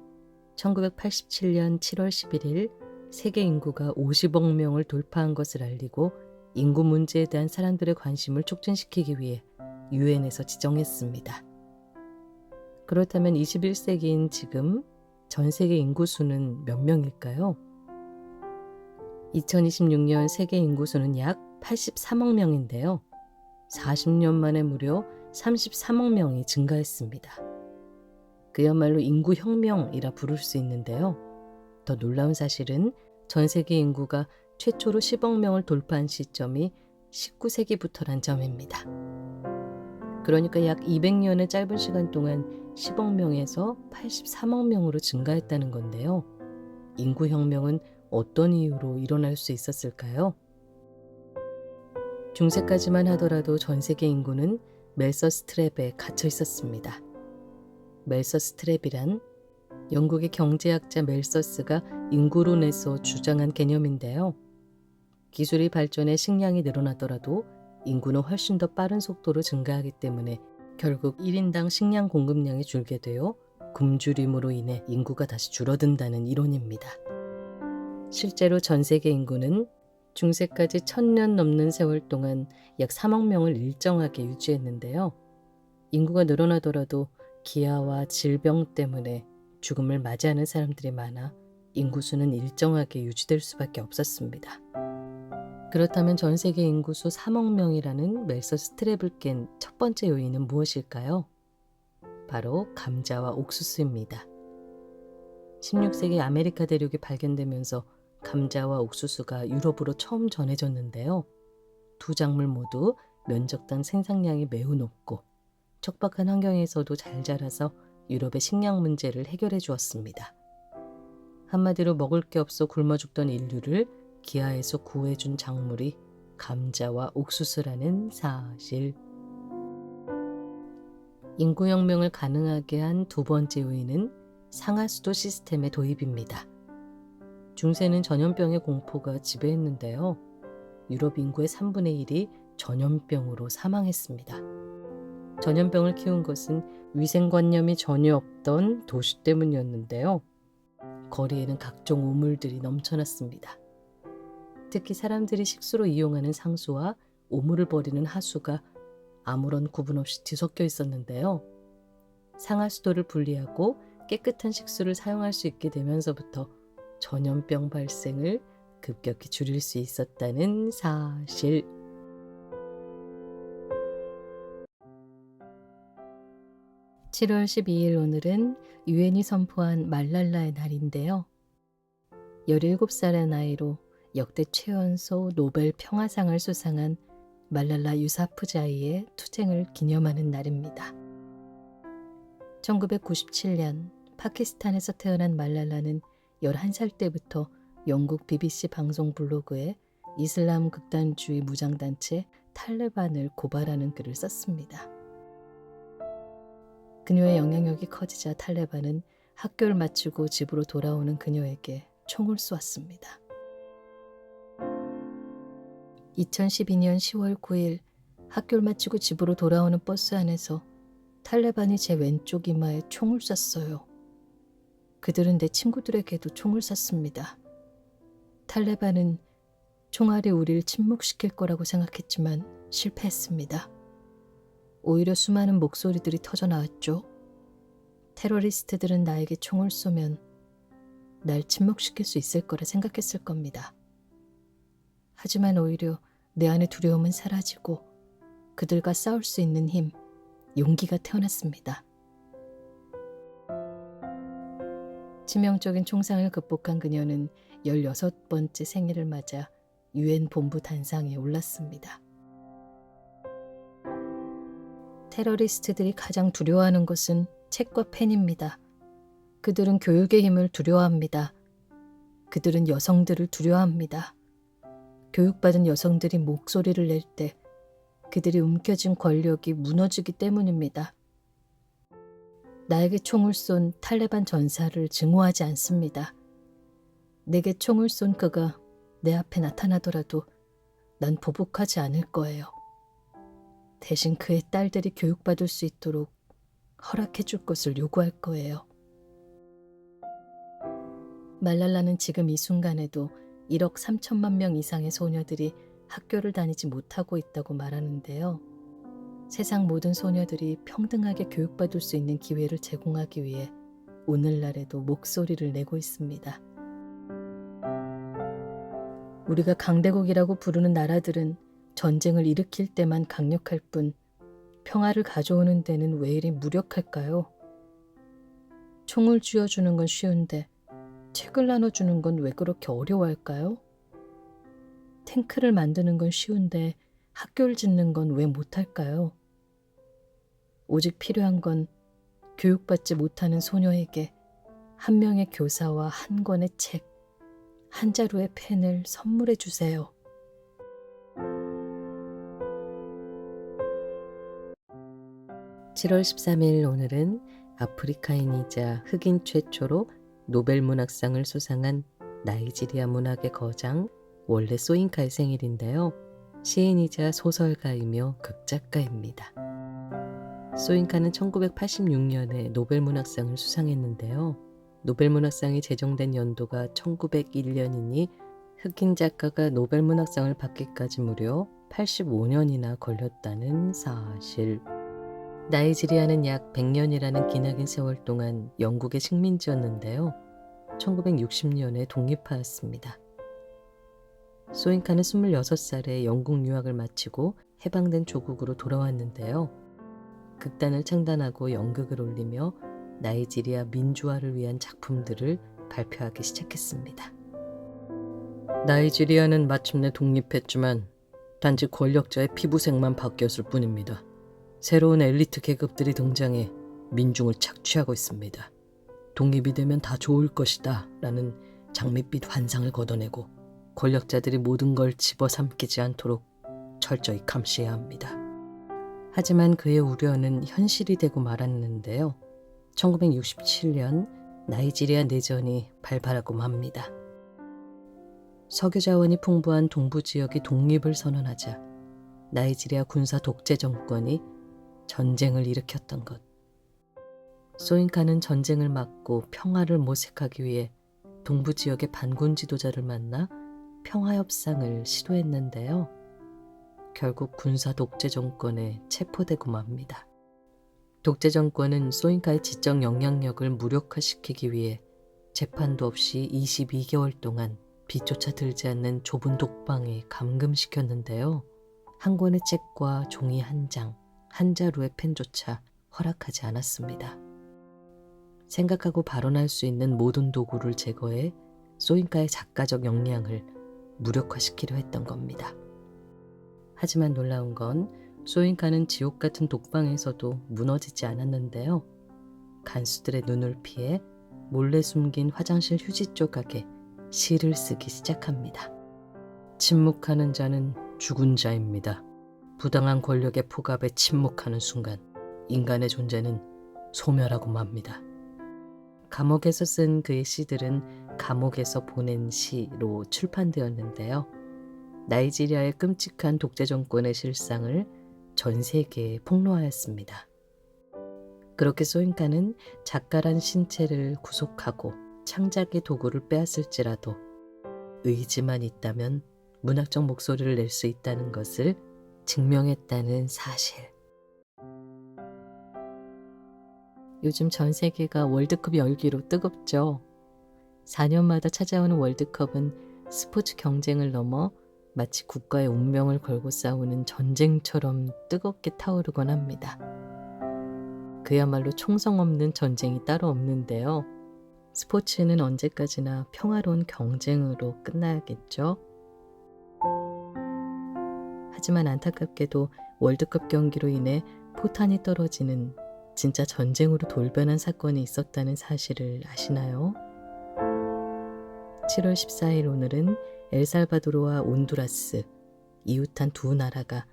1987년 7월 11일 세계 인구가 50억 명을 돌파한 것을 알리고 인구 문제에 대한 사람들의 관심을 촉진시키기 위해 유엔에서 지정했습니다. 그렇다면 21세기인 지금 전 세계 인구 수는 몇 명일까요? 2026년 세계 인구 수는 약 83억 명인데요. 40년 만에 무려 33억 명이 증가했습니다. 그야말로 인구 혁명이라 부를 수 있는데요. 더 놀라운 사실은 전 세계 인구가 최초로 10억 명을 돌파한 시점이 19세기부터란 점입니다. 그러니까 약 200년의 짧은 시간 동안 10억 명에서 83억 명으로 증가했다는 건데요. 인구 혁명은 어떤 이유로 일어날 수 있었을까요? 중세까지만 하더라도 전 세계 인구는 멜서스 트랩에 갇혀 있었습니다. 멜서스 트랩이란 영국의 경제학자 멜서스가 인구론에서 주장한 개념인데요. 기술이 발전해 식량이 늘어나더라도 인구는 훨씬 더 빠른 속도로 증가하기 때문에 결국 1인당 식량 공급량이 줄게 되어 굶주림으로 인해 인구가 다시 줄어든다는 이론입니다. 실제로 전 세계 인구는 중세까지 1000년 넘는 세월 동안 약 3억 명을 일정하게 유지했는데요. 인구가 늘어나더라도 기아와 질병 때문에 죽음을 맞이하는 사람들이 많아 인구수는 일정하게 유지될 수밖에 없었습니다. 그렇다면 전 세계 인구수 3억 명이라는 멜서스 트랩을 깬 첫 번째 요인은 무엇일까요? 바로 감자와 옥수수입니다. 16세기 아메리카 대륙이 발견되면서 감자와 옥수수가 유럽으로 처음 전해졌는데요. 두 작물 모두 면적당 생산량이 매우 높고 척박한 환경에서도 잘 자라서 유럽의 식량 문제를 해결해 주었습니다. 한마디로 먹을 게 없어 굶어 죽던 인류를 기아에서 구해준 작물이 감자와 옥수수라는 사실. 인구혁명을 가능하게 한 두 번째 요인은 상하수도 시스템의 도입입니다. 중세는 전염병의 공포가 지배했는데요. 유럽 인구의 3분의 1이 전염병으로 사망했습니다. 전염병을 키운 것은 위생관념이 전혀 없던 도시 때문이었는데요. 거리에는 각종 오물들이 넘쳐났습니다. 특히 사람들이 식수로 이용하는 상수와 오물을 버리는 하수가 아무런 구분 없이 뒤섞여 있었는데요. 상하수도를 분리하고 깨끗한 식수를 사용할 수 있게 되면서부터 전염병 발생을 급격히 줄일 수 있었다는 사실. (7월 12일) 오늘은 유엔이 선포한 말랄라의 날인데요. 17살의 나이로 역대 최연소 노벨 평화상을 수상한 말랄라 유사프자이의 투쟁을 기념하는 날입니다. 1997년 파키스탄에서 태어난 말랄라는 11살 때부터 영국 BBC 방송 블로그에 이슬람 극단주의 무장단체 탈레반을 고발하는 글을 썼습니다. 그녀의 영향력이 커지자 탈레반은 학교를 마치고 집으로 돌아오는 그녀에게 총을 쏘았습니다. 2012년 10월 9일 학교를 마치고 집으로 돌아오는 버스 안에서 탈레반이 제 왼쪽 이마에 총을 쐈어요. 그들은 내 친구들에게도 총을 쐈습니다. 탈레반은 총알이 우리를 침묵시킬 거라고 생각했지만 실패했습니다. 오히려 수많은 목소리들이 터져나왔죠. 테러리스트들은 나에게 총을 쏘면 날 침묵시킬 수 있을 거라 생각했을 겁니다. 하지만 오히려 내 안의 두려움은 사라지고 그들과 싸울 수 있는 힘, 용기가 태어났습니다. 치명적인 총상을 극복한 그녀는 16번째 생일을 맞아 유엔 본부 단상에 올랐습니다. 테러리스트들이 가장 두려워하는 것은 책과 펜입니다. 그들은 교육의 힘을 두려워합니다. 그들은 여성들을 두려워합니다. 교육받은 여성들이 목소리를 낼 때 그들이 움켜쥔 권력이 무너지기 때문입니다. 나에게 총을 쏜 탈레반 전사를 증오하지 않습니다. 내게 총을 쏜 그가 내 앞에 나타나더라도 난 보복하지 않을 거예요. 대신 그의 딸들이 교육받을 수 있도록 허락해 줄 것을 요구할 거예요. 말랄라는 지금 이 순간에도 1억 3천만 명 이상의 소녀들이 학교를 다니지 못하고 있다고 말하는데요. 세상 모든 소녀들이 평등하게 교육받을 수 있는 기회를 제공하기 위해 오늘날에도 목소리를 내고 있습니다. 우리가 강대국이라고 부르는 나라들은 전쟁을 일으킬 때만 강력할 뿐 평화를 가져오는 데는 왜 이리 무력할까요? 총을 쥐어주는 건 쉬운데 책을 나눠주는 건 왜 그렇게 어려워할까요? 탱크를 만드는 건 쉬운데 학교를 짓는 건 왜 못할까요? 오직 필요한 건 교육받지 못하는 소녀에게 한 명의 교사와 한 권의 책, 한 자루의 펜을 선물해 주세요. (7월 13일) 오늘은 아프리카인이자 흑인 최초로 노벨 문학상을 수상한 나이지리아 문학의 거장 월레 소잉카의 생일인데요. 시인이자 소설가이며 극작가입니다. 소잉카는 1986년에 노벨 문학상을 수상했는데요. 노벨 문학상이 제정된 연도가 1901년이니 흑인 작가가 노벨 문학상을 받기까지 무려 85년이나 걸렸다는 사실. 나이지리아는 약 100년이라는 기나긴 세월 동안 영국의 식민지였는데요. 1960년에 독립하였습니다. 소잉카는 26살에 영국 유학을 마치고 해방된 조국으로 돌아왔는데요. 극단을 창단하고 연극을 올리며 나이지리아 민주화를 위한 작품들을 발표하기 시작했습니다. 나이지리아는 마침내 독립했지만 단지 권력자의 피부색만 바뀌었을 뿐입니다. 새로운 엘리트 계급들이 등장해 민중을 착취하고 있습니다. 독립이 되면 다 좋을 것이다 라는 장밋빛 환상을 걷어내고 권력자들이 모든 걸 집어삼키지 않도록 철저히 감시해야 합니다. 하지만 그의 우려는 현실이 되고 말았는데요. 1967년 나이지리아 내전이 발발하고 맙니다. 석유 자원이 풍부한 동부 지역이 독립을 선언하자 나이지리아 군사 독재 정권이 전쟁을 일으켰던 것. 소잉카는 전쟁을 막고 평화를 모색하기 위해 동부 지역의 반군 지도자를 만나 평화협상을 시도했는데요. 결국 군사 독재 정권에 체포되고 맙니다. 독재 정권은 소잉카의 지적 영향력을 무력화시키기 위해 재판도 없이 22개월 동안 빛조차 들지 않는 좁은 독방에 감금시켰는데요. 한 권의 책과 종이 한 장, 한 자루의 펜조차 허락하지 않았습니다. 생각하고 발언할 수 있는 모든 도구를 제거해 소잉카의 작가적 역량을 무력화시키려 했던 겁니다. 하지만 놀라운 건 소잉카는 지옥 같은 독방에서도 무너지지 않았는데요. 간수들의 눈을 피해 몰래 숨긴 화장실 휴지 조각에 시를 쓰기 시작합니다. 침묵하는 자는 죽은 자입니다. 부당한 권력의 폭압에 침묵하는 순간 인간의 존재는 소멸하고 맙니다. 감옥에서 쓴 그의 시들은 감옥에서 보낸 시로 출판되었는데요. 나이지리아의 끔찍한 독재 정권의 실상을 전 세계에 폭로하였습니다. 그렇게 소잉카는 작가란 신체를 구속하고 창작의 도구를 빼앗을지라도 의지만 있다면 문학적 목소리를 낼 수 있다는 것을 증명했다는 사실. 요즘 전 세계가 월드컵 열기로 뜨겁죠. 4년마다 찾아오는 월드컵은 스포츠 경쟁을 넘어 마치 국가의 운명을 걸고 싸우는 전쟁처럼 뜨겁게 타오르곤 합니다. 그야말로 총성 없는 전쟁이 따로 없는데요. 스포츠는 언제까지나 평화로운 경쟁으로 끝나야겠죠. 하지만 안타깝게도 월드컵 경기로 인해 포탄이 떨어지는 진짜 전쟁으로 돌변한 사건이 있었다는 사실을 아시나요? 7월 14일 오늘은 엘살바도르와 온두라스, 이웃한 두 나라가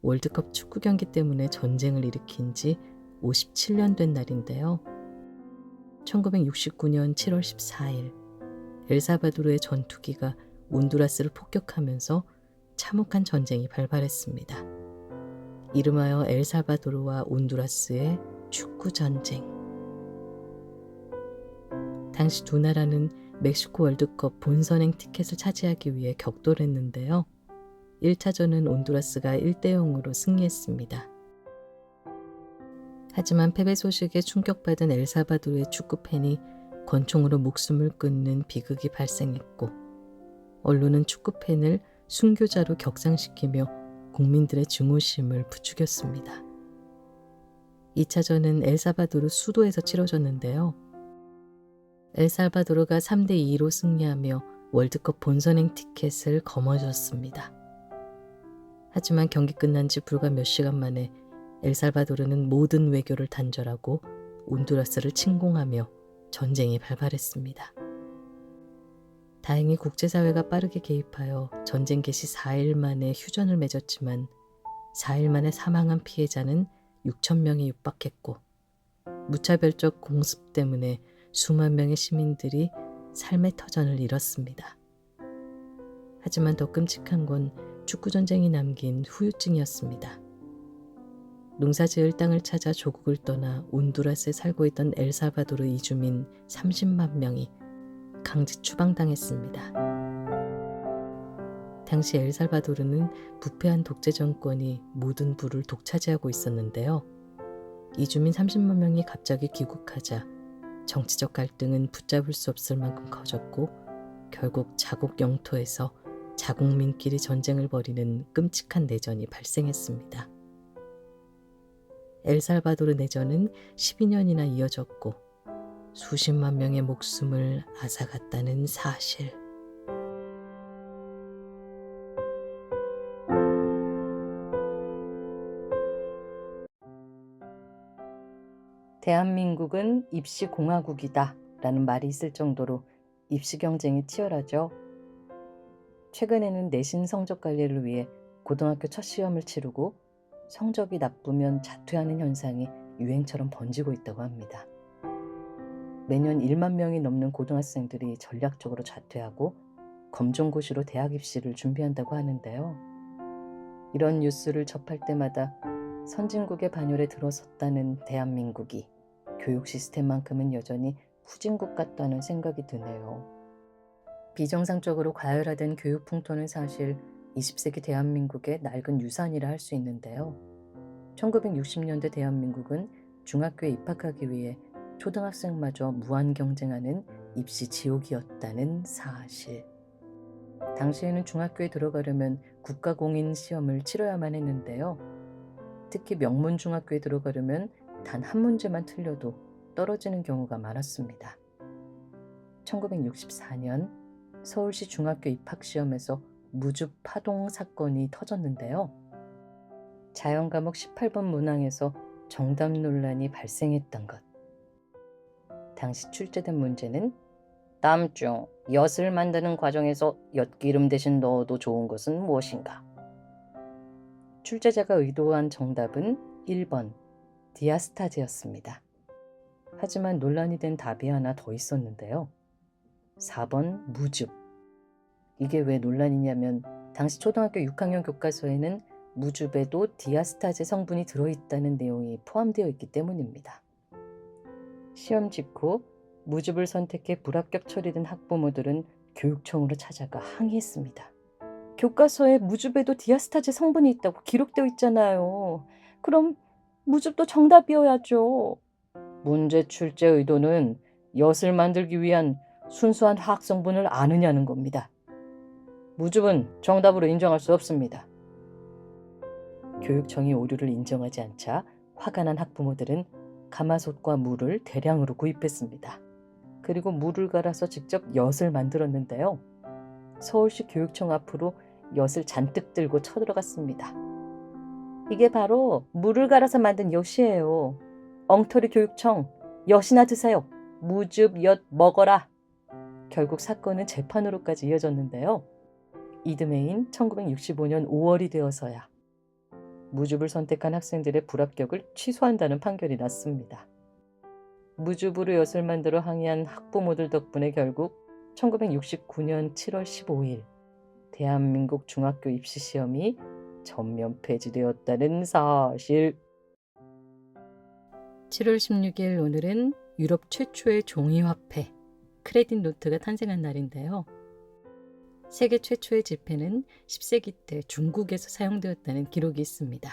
월드컵 축구 경기 때문에 전쟁을 일으킨 지 57년 된 날인데요. 1969년 7월 14일 엘살바도르의 전투기가 온두라스를 폭격하면서 참혹한 전쟁이 발발했습니다. 이름하여 엘살바도르와 온두라스의 축구 전쟁. 당시 두 나라는 멕시코 월드컵 본선행 티켓을 차지하기 위해 격돌을 했는데요. 1차전은 온두라스가 1대0으로 승리했습니다. 하지만 패배 소식에 충격받은 엘살바도르의 축구팬이 권총으로 목숨을 끊는 비극이 발생했고, 언론은 축구팬을 순교자로 격상시키며 국민들의 증오심을 부추겼습니다. 2차전은 엘살바도르 수도에서 치러졌는데요. 엘살바도르가 3대2로 승리하며 월드컵 본선행 티켓을 거머쥐었습니다. 하지만 경기 끝난 지 불과 몇 시간 만에 엘살바도르는 모든 외교를 단절하고 온두라스를 침공하며 전쟁이 발발했습니다. 다행히 국제사회가 빠르게 개입하여 전쟁 개시 4일 만에 휴전을 맺었지만 4일 만에 사망한 피해자는 6천 명에 육박했고, 무차별적 공습 때문에 수만 명의 시민들이 삶의 터전을 잃었습니다. 하지만 더 끔찍한 건 축구전쟁이 남긴 후유증이었습니다. 농사지을 땅을 찾아 조국을 떠나 온두라스에 살고 있던 엘살바도르 이주민 30만 명이 강제 추방당했습니다. 당시 엘살바도르는 부패한 독재 정권이 모든 부를 독차지하고 있었는데요. 이주민 30만 명이 갑자기 귀국하자 정치적 갈등은 붙잡을 수 없을 만큼 커졌고, 결국 자국 영토에서 자국민끼리 전쟁을 벌이는 끔찍한 내전이 발생했습니다. 엘살바도르 내전은 12년이나 이어졌고 수십만 명의 목숨을 앗아갔다는 사실. 대한민국은 입시공화국이다 라는 말이 있을 정도로 입시 경쟁이 치열하죠. 최근에는 내신 성적 관리를 위해 고등학교 첫 시험을 치르고 성적이 나쁘면 자퇴하는 현상이 유행처럼 번지고 있다고 합니다. 매년 1만 명이 넘는 고등학생들이 전략적으로 자퇴하고 검정고시로 대학 입시를 준비한다고 하는데요. 이런 뉴스를 접할 때마다 선진국의 반열에 들어섰다는 대한민국이 교육 시스템만큼은 여전히 후진국 같다는 생각이 드네요. 비정상적으로 과열화된 교육 풍토는 사실 20세기 대한민국의 낡은 유산이라 할 수 있는데요. 1960년대 대한민국은 중학교에 입학하기 위해 초등학생마저 무한 경쟁하는 입시 지옥이었다는 사실. 당시에는 중학교에 들어가려면 국가공인 시험을 치러야만 했는데요. 특히 명문중학교에 들어가려면 단 한 문제만 틀려도 떨어지는 경우가 많았습니다. 1964년 서울시 중학교 입학시험에서 무줍 파동 사건이 터졌는데요. 자연과목 18번 문항에서 정답 논란이 발생했던 것. 당시 출제된 문제는 다음 중 엿을 만드는 과정에서 엿기름 대신 넣어도 좋은 것은 무엇인가? 출제자가 의도한 정답은 1번 디아스타제였습니다. 하지만 논란이 된 답이 하나 더 있었는데요. 4번 무즙. 이게 왜 논란이냐면 당시 초등학교 6학년 교과서에는 무즙에도 디아스타제 성분이 들어있다는 내용이 포함되어 있기 때문입니다. 시험 직후 무즙을 선택해 불합격 처리된 학부모들은 교육청으로 찾아가 항의했습니다. 교과서에 무즙에도 디아스타제 성분이 있다고 기록되어 있잖아요. 그럼 무즙도 정답이어야죠. 문제 출제 의도는 엿을 만들기 위한 순수한 화학 성분을 아느냐는 겁니다. 무즙은 정답으로 인정할 수 없습니다. 교육청이 오류를 인정하지 않자 화가 난 학부모들은 가마솥과 물을 대량으로 구입했습니다. 그리고 물을 갈아서 직접 엿을 만들었는데요. 서울시 교육청 앞으로 엿을 잔뜩 들고 쳐들어갔습니다. 이게 바로 물을 갈아서 만든 엿이에요. 엉터리 교육청, 엿이나 드세요. 무즙 엿 먹어라. 결국 사건은 재판으로까지 이어졌는데요. 이듬해인 1965년 5월이 되어서야 무즙을 선택한 학생들의 불합격을 취소한다는 판결이 났습니다. 무즙으로 엿을 만들어 항의한 학부모들 덕분에 결국 1969년 7월 15일 대한민국 중학교 입시 시험이 전면 폐지되었다는 사실. 7월 16일 오늘은 유럽 최초의 종이화폐 크레딧 노트가 탄생한 날인데요. 세계 최초의 지폐는 10세기 때 중국에서 사용되었다는 기록이 있습니다.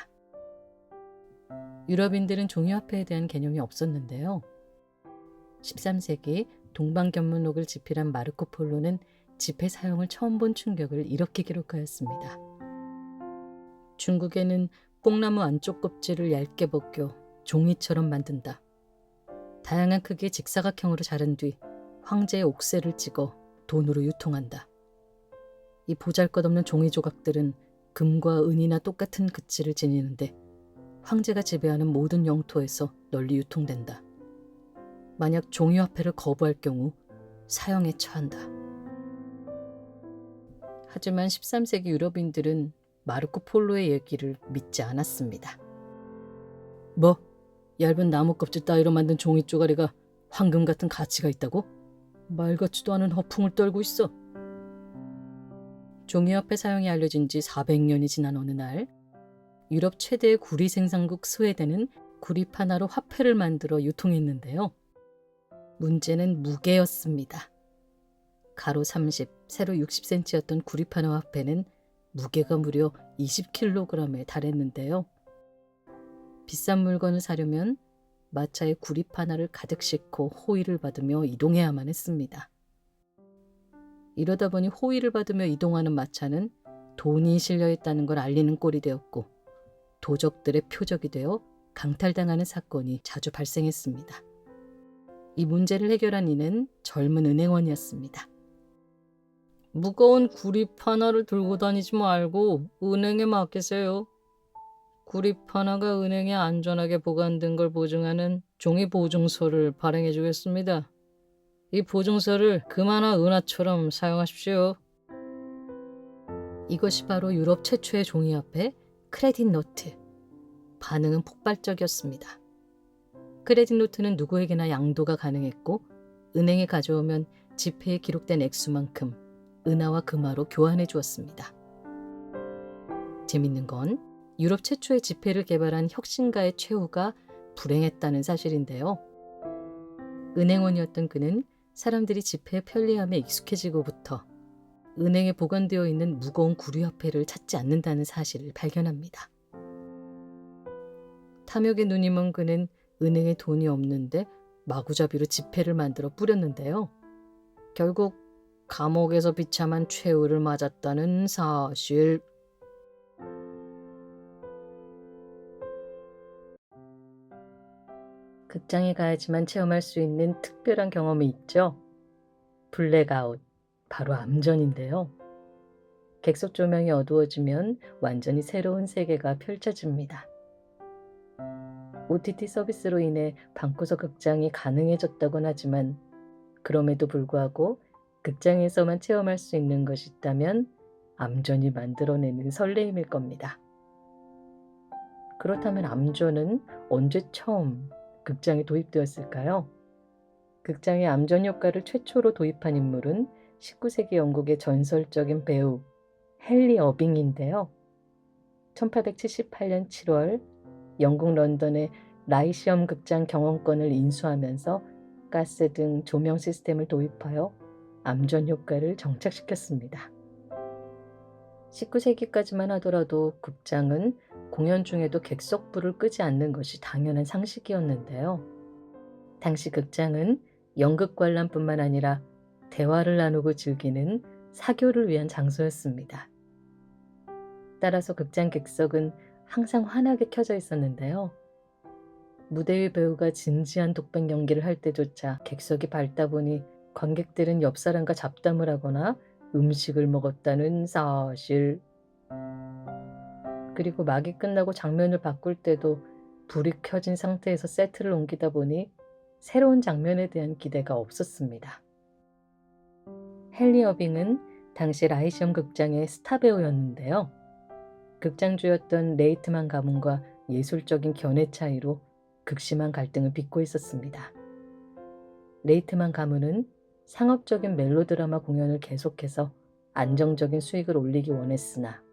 유럽인들은 종이화폐에 대한 개념이 없었는데요. 13세기 동방견문록을 집필한 마르코 폴로는 지폐 사용을 처음 본 충격을 이렇게 기록하였습니다. 중국에는 뽕나무 안쪽 껍질을 얇게 벗겨 종이처럼 만든다. 다양한 크기의 직사각형으로 자른 뒤 황제의 옥새를 찍어 돈으로 유통한다. 이 보잘것없는 종이 조각들은 금과 은이나 똑같은 가치를 지니는데 황제가 지배하는 모든 영토에서 널리 유통된다. 만약 종이화폐를 거부할 경우 사형에 처한다. 하지만 13세기 유럽인들은 마르코 폴로의 얘기를 믿지 않았습니다. 뭐? 얇은 나무 껍질 따위로 만든 종이 쪼가리가 황금 같은 가치가 있다고? 말 같지도 않은 허풍을 떨고 있어. 종이화폐 사용이 알려진 지 400년이 지난 어느 날 유럽 최대의 구리 생산국 스웨덴은 구리판 하나로 화폐를 만들어 유통했는데요. 문제는 무게였습니다. 가로 30, 세로 60cm였던 구리판 화폐는 무게가 무려 20kg에 달했는데요. 비싼 물건을 사려면 마차에 구리판 하나를 가득 싣고 호의를 받으며 이동해야만 했습니다. 이러다 보니 호의를 받으며 이동하는 마차는 돈이 실려있다는 걸 알리는 꼴이 되었고 도적들의 표적이 되어 강탈당하는 사건이 자주 발생했습니다. 이 문제를 해결한 이는 젊은 은행원이었습니다. 무거운 구립 하나를 들고 다니지 말고 은행에 맡기세요. 구립 하나가 은행에 안전하게 보관된 걸 보증하는 종이 보증서를 발행해 주겠습니다. 이 보증서를 금화나 은화처럼 사용하십시오. 이것이 바로 유럽 최초의 종이화폐 크레딧 노트. 반응은 폭발적이었습니다. 크레딧 노트는 누구에게나 양도가 가능했고 은행에 가져오면 지폐에 기록된 액수만큼 은화와 금화로 교환해 주었습니다. 재밌는 건 유럽 최초의 지폐를 개발한 혁신가의 최후가 불행했다는 사실인데요. 은행원이었던 그는 사람들이 지폐의 편리함에 익숙해지고부터 은행에 보관되어 있는 무거운 구리화폐를 찾지 않는다는 사실을 발견합니다. 탐욕에 눈이 먼 그는 은행에 돈이 없는데 마구잡이로 지폐를 만들어 뿌렸는데요. 결국 감옥에서 비참한 최후를 맞았다는 사실. 극장에 가야지만 체험할 수 있는 특별한 경험이 있죠. 블랙아웃, 바로 암전인데요. 객석 조명이 어두워지면 완전히 새로운 세계가 펼쳐집니다. OTT 서비스로 인해 방구석 극장이 가능해졌다곤 하지만 그럼에도 불구하고 극장에서만 체험할 수 있는 것이 있다면 암전이 만들어내는 설레임일 겁니다. 그렇다면 암전은 언제 처음 극장에 도입되었을까요? 극장의 암전 효과를 최초로 도입한 인물은 19세기 영국의 전설적인 배우 헨리 어빙인데요. 1878년 7월 영국 런던의 라이시엄 극장 경험권을 인수하면서 가스 등 조명 시스템을 도입하여 암전 효과를 정착시켰습니다. 19세기까지만 하더라도 극장은 공연 중에도 객석불을 끄지 않는 것이 당연한 상식이었는데요. 당시 극장은 연극 관람뿐만 아니라 대화를 나누고 즐기는 사교를 위한 장소였습니다. 따라서 극장 객석은 항상 환하게 켜져 있었는데요. 무대 위 배우가 진지한 독백 연기를 할 때조차 객석이 밝다 보니 관객들은 옆 사람과 잡담을 하거나 음식을 먹었다는 사실. 그리고 막이 끝나고 장면을 바꿀 때도 불이 켜진 상태에서 세트를 옮기다 보니 새로운 장면에 대한 기대가 없었습니다. 헨리 어빙은 당시 라이시엄 극장의 스타 배우였는데요. 극장주였던 레이트만 가문과 예술적인 견해 차이로 극심한 갈등을 빚고 있었습니다. 레이트만 가문은 상업적인 멜로드라마 공연을 계속해서 안정적인 수익을 올리기 원했으나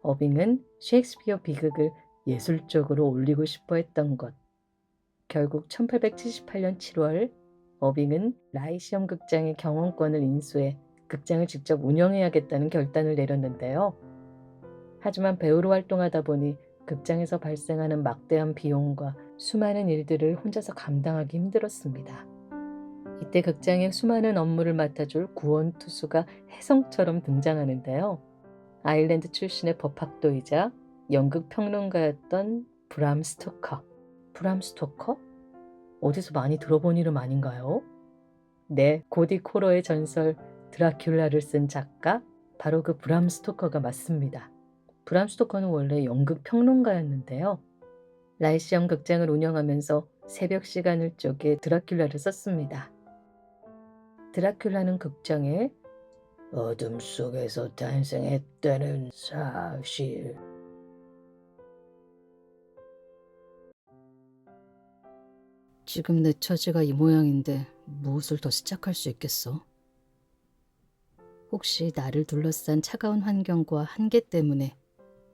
어빙은 셰익스피어 비극을 예술적으로 올리고 싶어 했던 것. 결국 1878년 7월 어빙은 라이시엄 극장의 경영권을 인수해 극장을 직접 운영해야겠다는 결단을 내렸는데요. 하지만 배우로 활동하다 보니 극장에서 발생하는 막대한 비용과 수많은 일들을 혼자서 감당하기 힘들었습니다. 이때 극장의 수많은 업무를 맡아줄 구원투수가 혜성처럼 등장하는데요. 아일랜드 출신의 법학도이자 연극 평론가였던 브람 스토커. 브람 스토커? 어디서 많이 들어본 이름 아닌가요? 네, 고디 코러의 전설 드라큘라를 쓴 작가 바로 그 브람 스토커가 맞습니다. 브람 스토커는 원래 연극 평론가였는데요. 라이시엄 극장을 운영하면서 새벽 시간을 쪼개 드라큘라를 썼습니다. 드라큘라는 극장에 어둠 속에서 탄생했다는 사실. 지금 내 처지가 이 모양인데 무엇을 더 시작할 수 있겠어? 혹시 나를 둘러싼 차가운 환경과 한계 때문에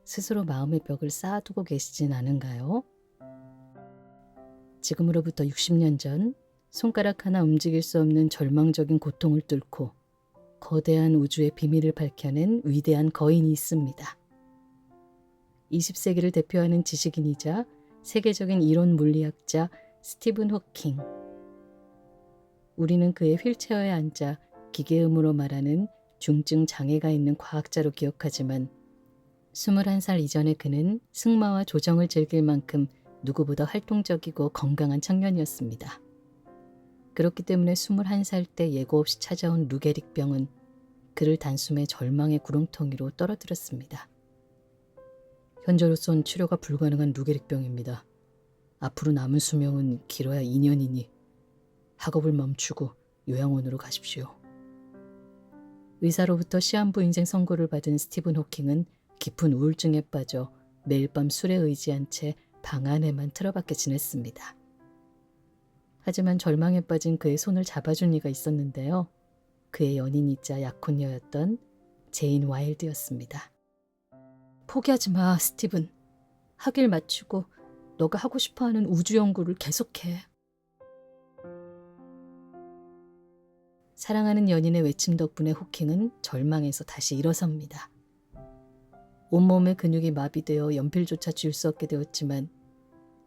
스스로 마음의 벽을 쌓아두고 계시진 않은가요? 지금으로부터 60년 전 손가락 하나 움직일 수 없는 절망적인 고통을 뚫고 거대한 우주의 비밀을 밝혀낸 위대한 거인이 있습니다. 20세기를 대표하는 지식인이자 세계적인 이론 물리학자 스티븐 호킹. 우리는 그의 휠체어에 앉아 기계음으로 말하는 중증 장애가 있는 과학자로 기억하지만 21살 이전의 그는 승마와 조정을 즐길 만큼 누구보다 활동적이고 건강한 청년이었습니다. 그렇기 때문에 21살 때 예고 없이 찾아온 루게릭병은 그를 단숨에 절망의 구렁텅이로 떨어뜨렸습니다. 현재로선 치료가 불가능한 루게릭병입니다. 앞으로 남은 수명은 길어야 2년이니 학업을 멈추고 요양원으로 가십시오. 의사로부터 시한부 인생 선고를 받은 스티븐 호킹은 깊은 우울증에 빠져 매일 밤 술에 의지한 채 방 안에만 틀어박혀 지냈습니다. 하지만 절망에 빠진 그의 손을 잡아준 이가 있었는데요. 그의 연인이자 약혼녀였던 제인 와일드였습니다. 포기하지 마, 스티븐. 학위를 마치고 너가 하고 싶어하는 우주 연구를 계속해. 사랑하는 연인의 외침 덕분에 호킹은 절망에서 다시 일어섭니다. 온몸의 근육이 마비되어 연필조차 쥘 수 없게 되었지만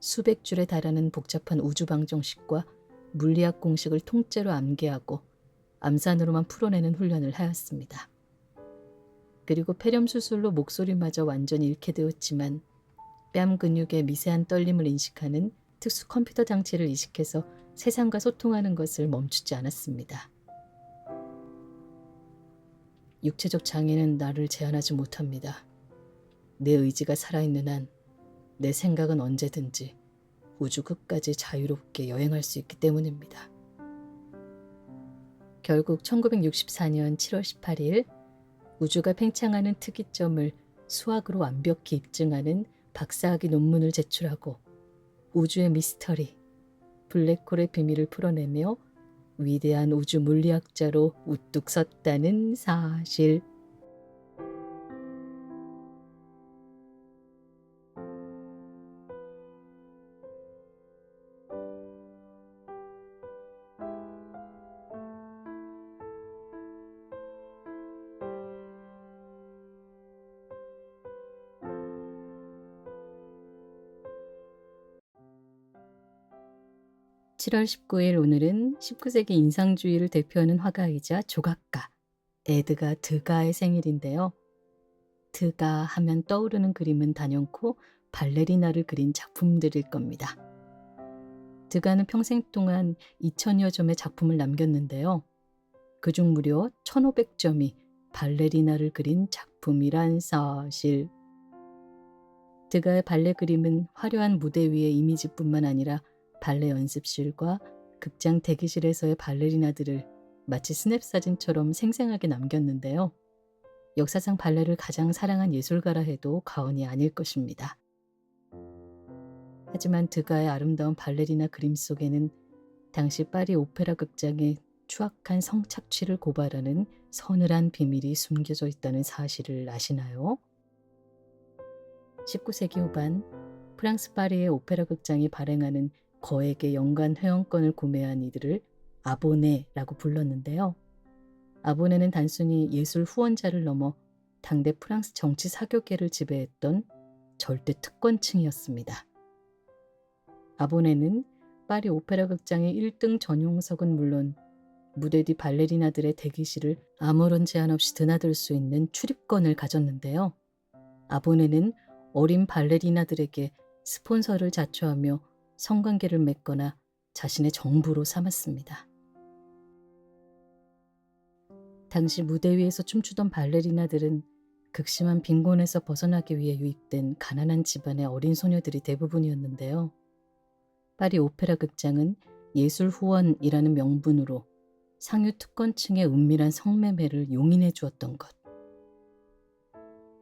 수백 줄에 달하는 복잡한 우주방정식과 물리학 공식을 통째로 암기하고 암산으로만 풀어내는 훈련을 하였습니다. 그리고 폐렴 수술로 목소리마저 완전히 잃게 되었지만 뺨 근육의 미세한 떨림을 인식하는 특수 컴퓨터 장치를 이식해서 세상과 소통하는 것을 멈추지 않았습니다. 육체적 장애는 나를 제한하지 못합니다. 내 의지가 살아있는 한 내 생각은 언제든지 우주 끝까지 자유롭게 여행할 수 있기 때문입니다. 결국 1964년 7월 18일 우주가 팽창하는 특이점을 수학으로 완벽히 입증하는 박사학위 논문을 제출하고 우주의 미스터리, 블랙홀의 비밀을 풀어내며 위대한 우주 물리학자로 우뚝 섰다는 사실. (7월 19일) 오늘은 19세기 인상주의를 대표하는 화가이자 조각가 에드가 드가의 생일인데요. 드가 하면 떠오르는 그림은 단연코 발레리나를 그린 작품들일 겁니다. 드가는 평생 동안 2000여 점의 작품을 남겼는데요. 그중 무려 1500점이 발레리나를 그린 작품이란 사실. 드가의 발레 그림은 화려한 무대 위의 이미지뿐만 아니라 발레 연습실과 극장 대기실에서의 발레리나들을 마치 스냅 사진처럼 생생하게 남겼는데요. 역사상 발레를 가장 사랑한 예술가라 해도 과언이 아닐 것입니다. 하지만 드가의 아름다운 발레리나 그림 속에는 당시 파리 오페라 극장의 추악한 성착취를 고발하는 서늘한 비밀이 숨겨져 있다는 사실을 아시나요? 19세기 후반 프랑스 파리의 오페라 극장이 발행하는 거액의 연간 회원권을 구매한 이들을 아보네라고 불렀는데요. 아보네는 단순히 예술 후원자를 넘어 당대 프랑스 정치 사교계를 지배했던 절대 특권층이었습니다. 아보네는 파리 오페라 극장의 1등 전용석은 물론 무대 뒤 발레리나들의 대기실을 아무런 제한 없이 드나들 수 있는 출입권을 가졌는데요. 아보네는 어린 발레리나들에게 스폰서를 자처하며 성관계를 맺거나 자신의 정부로 삼았습니다. 당시 무대 위에서 춤추던 발레리나들은 극심한 빈곤에서 벗어나기 위해 유입된 가난한 집안의 어린 소녀들이 대부분이었는데요. 파리 오페라 극장은 예술 후원이라는 명분으로 상류 특권층의 은밀한 성매매를 용인해 주었던 것.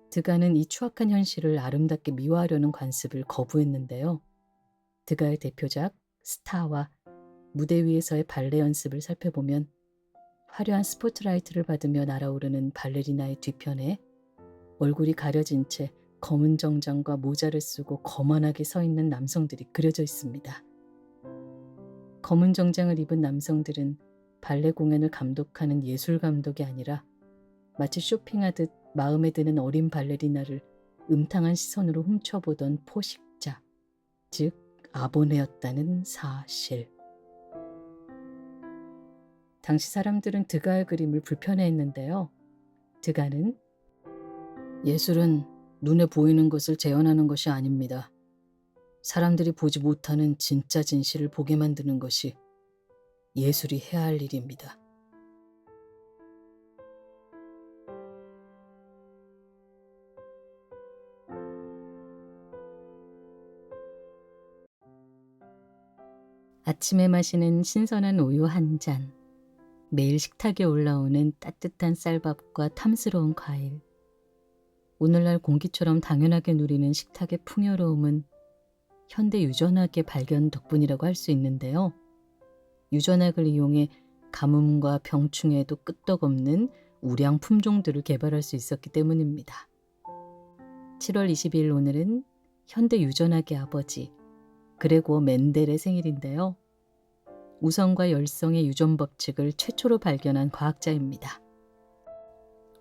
드가는 이 추악한 현실을 아름답게 미화하려는 관습을 거부했는데요. 드가의 대표작 스타와 무대 위에서의 발레 연습을 살펴보면 화려한 스포트라이트를 받으며 날아오르는 발레리나의 뒤편에 얼굴이 가려진 채 검은 정장과 모자를 쓰고 거만하게 서 있는 남성들이 그려져 있습니다. 검은 정장을 입은 남성들은 발레 공연을 감독하는 예술 감독이 아니라 마치 쇼핑하듯 마음에 드는 어린 발레리나를 음탕한 시선으로 훔쳐보던 포식자, 즉 아보네였다는 사실. 당시 사람들은 드가의 그림을 불편해했는데요. 드가는 예술은 눈에 보이는 것을 재현하는 것이 아닙니다. 사람들이 보지 못하는 진짜 진실을 보게 만드는 것이 예술이 해야 할 일입니다. 아침에 마시는 신선한 우유 한 잔, 매일 식탁에 올라오는 따뜻한 쌀밥과 탐스러운 과일, 오늘날 공기처럼 당연하게 누리는 식탁의 풍요로움은 현대 유전학의 발견 덕분이라고 할 수 있는데요. 유전학을 이용해 가뭄과 병충해에도 끄떡없는 우량 품종들을 개발할 수 있었기 때문입니다. 7월 22일 오늘은 현대 유전학의 아버지 그레고 멘델의 생일인데요. 우성과 열성의 유전 법칙을 최초로 발견한 과학자입니다.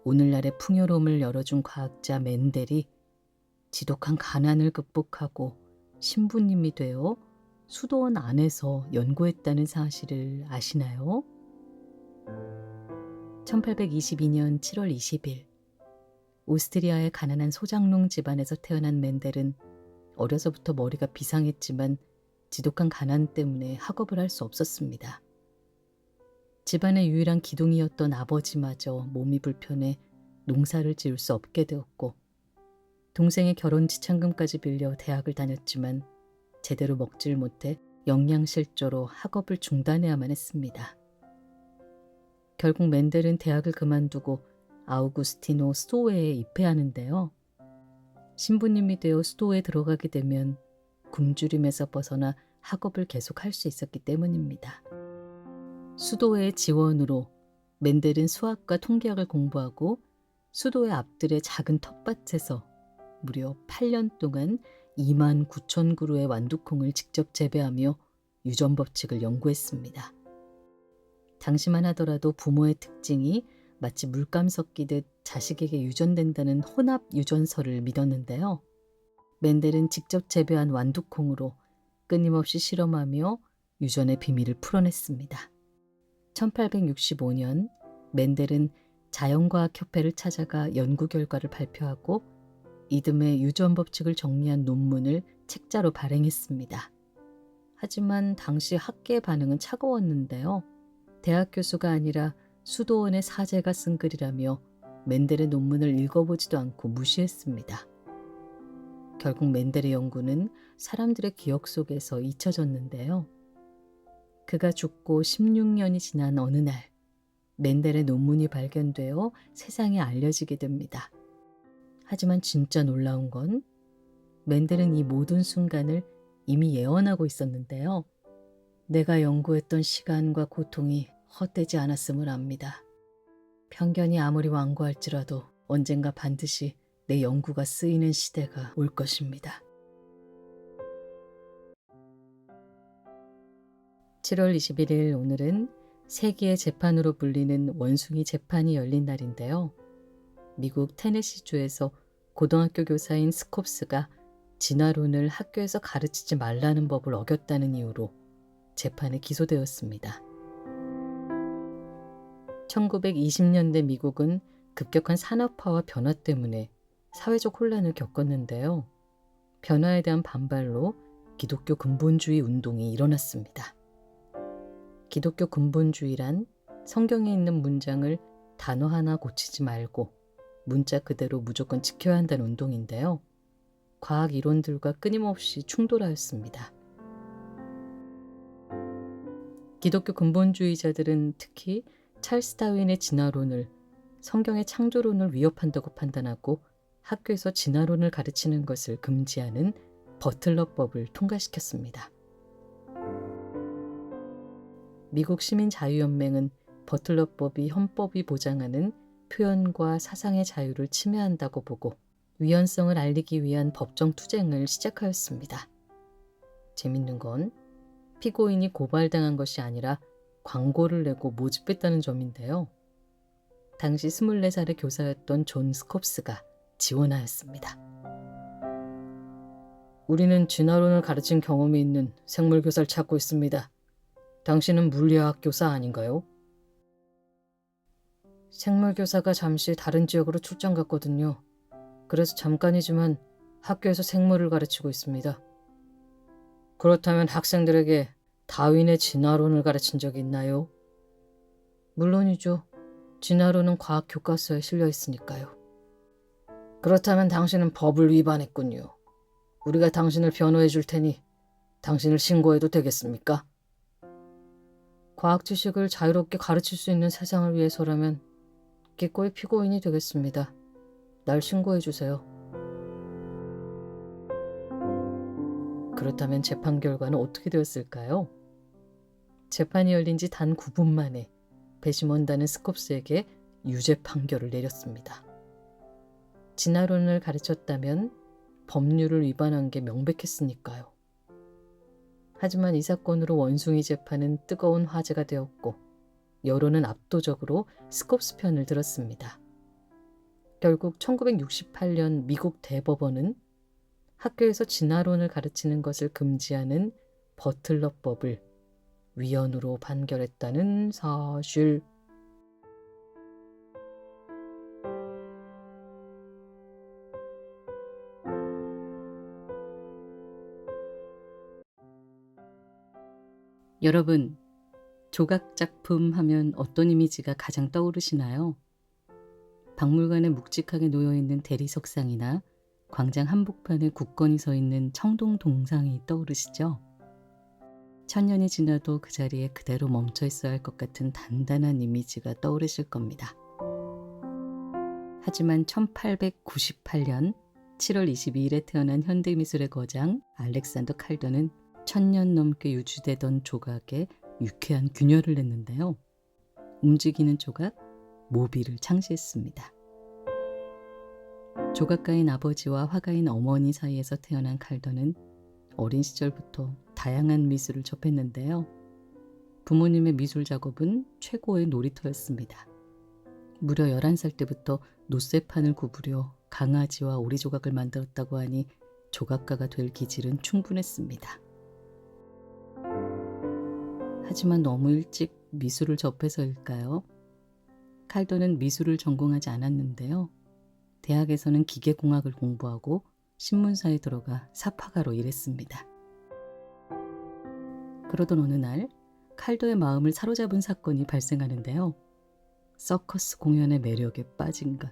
오늘날의 풍요로움을 열어준 과학자 멘델이 지독한 가난을 극복하고 신부님이 되어 수도원 안에서 연구했다는 사실을 아시나요? 1822년 7월 20일 오스트리아의 가난한 소장농 집안에서 태어난 멘델은 어려서부터 머리가 비상했지만 지독한 가난 때문에 학업을 할 수 없었습니다. 집안의 유일한 기둥이었던 아버지마저 몸이 불편해 농사를 지을 수 없게 되었고 동생의 결혼 지참금까지 빌려 대학을 다녔지만 제대로 먹질 못해 영양실조로 학업을 중단해야만 했습니다. 결국 멘델은 대학을 그만두고 아우구스티노 스토웨에 입회하는데요. 신부님이 되어 수도에 들어가게 되면 굶주림에서 벗어나 학업을 계속할 수 있었기 때문입니다. 수도의 지원으로 멘델은 수학과 통계학을 공부하고 수도의 앞들의 작은 텃밭에서 무려 8년 동안 29,000그루의 완두콩을 직접 재배하며 유전 법칙을 연구했습니다. 당시만 하더라도 부모의 특징이 마치 물감 섞이듯 자식에게 유전된다는 혼합 유전설을 믿었는데요. 멘델은 직접 재배한 완두콩으로 끊임없이 실험하며 유전의 비밀을 풀어냈습니다. 1865년 멘델은 자연과학협회를 찾아가 연구 결과를 발표하고 이듬해 유전 법칙을 정리한 논문을 책자로 발행했습니다. 하지만 당시 학계의 반응은 차가웠는데요. 대학 교수가 아니라 수도원의 사제가 쓴 글이라며 멘델의 논문을 읽어보지도 않고 무시했습니다. 결국 멘델의 연구는 사람들의 기억 속에서 잊혀졌는데요. 그가 죽고 16년이 지난 어느 날 멘델의 논문이 발견되어 세상에 알려지게 됩니다. 하지만 진짜 놀라운 건 멘델은 이 모든 순간을 이미 예언하고 있었는데요. 내가 연구했던 시간과 고통이 헛되지 않았음을 압니다. 편견이 아무리 완고할지라도 언젠가 반드시 내 연구가 쓰이는 시대가 올 것입니다. 7월 21일 오늘은 세기의 재판으로 불리는 원숭이 재판이 열린 날인데요. 미국 테네시주에서 고등학교 교사인 스콥스가 진화론을 학교에서 가르치지 말라는 법을 어겼다는 이유로 재판에 기소되었습니다. 1920년대 미국은 급격한 산업화와 변화 때문에 사회적 혼란을 겪었는데요. 변화에 대한 반발로 기독교 근본주의 운동이 일어났습니다. 기독교 근본주의란 성경에 있는 문장을 단어 하나 고치지 말고 문자 그대로 무조건 지켜야 한다는 운동인데요. 과학 이론들과 끊임없이 충돌하였습니다. 기독교 근본주의자들은 특히 찰스 다윈의 진화론을 성경의 창조론을 위협한다고 판단하고 학교에서 진화론을 가르치는 것을 금지하는 버틀러법을 통과시켰습니다. 미국 시민자유연맹은 버틀러법이 헌법이 보장하는 표현과 사상의 자유를 침해한다고 보고 위헌성을 알리기 위한 법정 투쟁을 시작하였습니다. 재밌는 건 피고인이 고발당한 것이 아니라 광고를 내고 모집했다는 점인데요. 당시 24살의 교사였던 존 스콥스가 지원하였습니다. 우리는 진화론을 가르친 경험이 있는 생물교사를 찾고 있습니다. 당신은 물리학 교사 아닌가요? 생물교사가 잠시 다른 지역으로 출장 갔거든요. 그래서 잠깐이지만 학교에서 생물을 가르치고 있습니다. 그렇다면 학생들에게 다윈의 진화론을 가르친 적이 있나요? 물론이죠. 진화론은 과학 교과서에 실려 있으니까요. 그렇다면 당신은 법을 위반했군요. 우리가 당신을 변호해 줄 테니 당신을 신고해도 되겠습니까? 과학 지식을 자유롭게 가르칠 수 있는 세상을 위해서라면 기꺼이 피고인이 되겠습니다. 날 신고해 주세요. 그렇다면 재판 결과는 어떻게 되었을까요? 재판이 열린 지 단 9분 만에 배심원단은 스콥스에게 유죄 판결을 내렸습니다. 진화론을 가르쳤다면 법률을 위반한 게 명백했으니까요. 하지만 이 사건으로 원숭이 재판은 뜨거운 화제가 되었고 여론은 압도적으로 스콥스 편을 들었습니다. 결국 1968년 미국 대법원은 학교에서 진화론을 가르치는 것을 금지하는 버틀러법을 위헌으로 판결했다는 사실. 여러분, 조각작품 하면 어떤 이미지가 가장 떠오르시나요? 박물관에 묵직하게 놓여있는 대리석상이나 광장 한복판에 굳건히 서 있는 청동 동상이 떠오르시죠? 천년이 지나도 그 자리에 그대로 멈춰 있어야 할 것 같은 단단한 이미지가 떠오르실 겁니다. 하지만 1898년 7월 22일에 태어난 현대미술의 거장 알렉산더 칼더는 1000년 넘게 유지되던 조각에 유쾌한 균열을 냈는데요. 움직이는 조각, 모비를 창시했습니다. 조각가인 아버지와 화가인 어머니 사이에서 태어난 칼더는 어린 시절부터 다양한 미술을 접했는데요. 부모님의 미술 작업은 최고의 놀이터였습니다. 무려 11살 때부터 노쇠판을 구부려 강아지와 오리 조각을 만들었다고 하니 조각가가 될 기질은 충분했습니다. 하지만 너무 일찍 미술을 접해서일까요? 칼더는 미술을 전공하지 않았는데요. 대학에서는 기계공학을 공부하고 신문사에 들어가 사파가로 일했습니다. 그러던 어느 날 칼더의 마음을 사로잡은 사건이 발생하는데요. 서커스 공연의 매력에 빠진 것.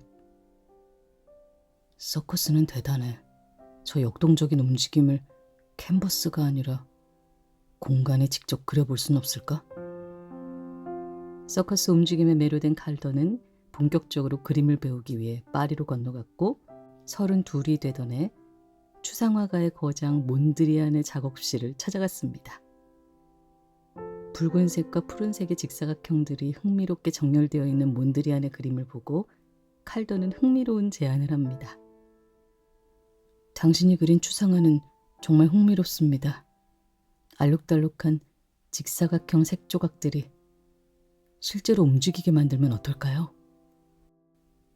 서커스는 대단해. 저 역동적인 움직임을 캔버스가 아니라 공간에 직접 그려볼 순 없을까? 서커스 움직임에 매료된 칼더는 본격적으로 그림을 배우기 위해 파리로 건너갔고 32이 되던 해 추상화가의 거장 몬드리안의 작업실을 찾아갔습니다. 붉은색과 푸른색의 직사각형들이 흥미롭게 정렬되어 있는 몬드리안의 그림을 보고 칼던은 흥미로운 제안을 합니다. 당신이 그린 추상화는 정말 흥미롭습니다. 알록달록한 직사각형 색 조각들이 실제로 움직이게 만들면 어떨까요?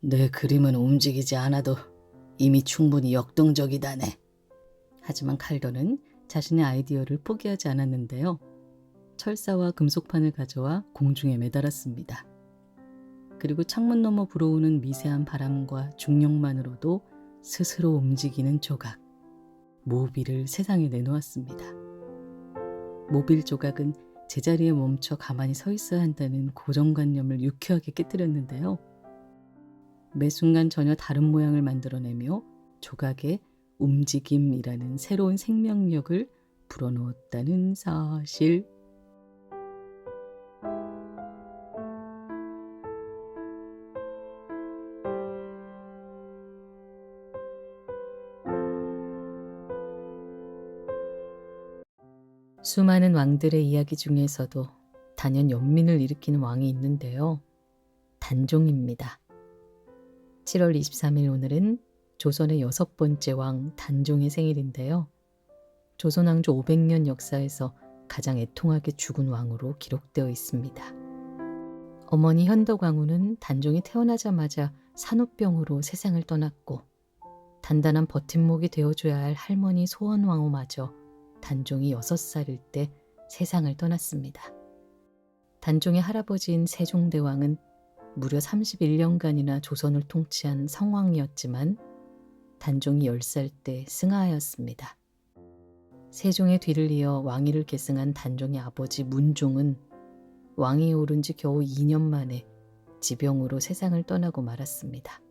내 그림은 움직이지 않아도 이미 충분히 역동적이다네. 하지만 칼던은 자신의 아이디어를 포기하지 않았는데요. 철사와 금속판을 가져와 공중에 매달았습니다. 그리고 창문 너머 불어오는 미세한 바람과 중력만으로도 스스로 움직이는 조각, 모빌을 세상에 내놓았습니다. 모빌 조각은 제자리에 멈춰 가만히 서 있어야 한다는 고정관념을 유쾌하게 깨뜨렸는데요. 매 순간 전혀 다른 모양을 만들어내며 조각에 움직임이라는 새로운 생명력을 불어넣었다는 사실. 수많은 왕들의 이야기 중에서도 단연 연민을 일으키는 왕이 있는데요. 단종입니다. 7월 23일 오늘은 조선의 6번째 왕 단종의 생일인데요. 조선 왕조 500년 역사에서 가장 애통하게 죽은 왕으로 기록되어 있습니다. 어머니 현덕왕후는 단종이 태어나자마자 산후병으로 세상을 떠났고 단단한 버팀목이 되어줘야 할 할머니 소원왕후마저 단종이 6살일 때 세상을 떠났습니다. 단종의 할아버지인 세종대왕은 무려 31년간이나 조선을 통치한 성왕이었지만 단종이 10살 때 승하하였습니다. 세종의 뒤를 이어 왕위를 계승한 단종의 아버지 문종은 왕위에 오른 지 겨우 2년 만에 지병으로 세상을 떠나고 말았습니다.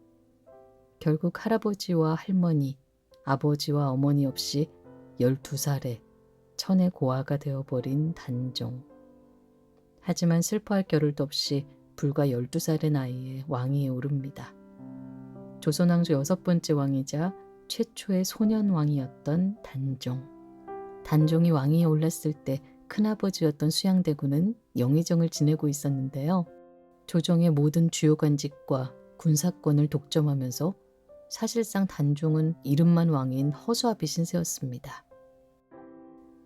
결국 할아버지와 할머니, 아버지와 어머니 없이 12살에 천의 고아가 되어버린 단종. 하지만 슬퍼할 겨를도 없이 불과 12살의 나이에 왕위에 오릅니다. 조선왕조 6번째 왕이자 최초의 소년왕이었던 단종. 단종이 왕위에 올랐을 때 큰아버지였던 수양대군은 영의정을 지내고 있었는데요. 조정의 모든 주요 관직과 군사권을 독점하면서 사실상 단종은 이름만 왕인 허수아비 신세였습니다.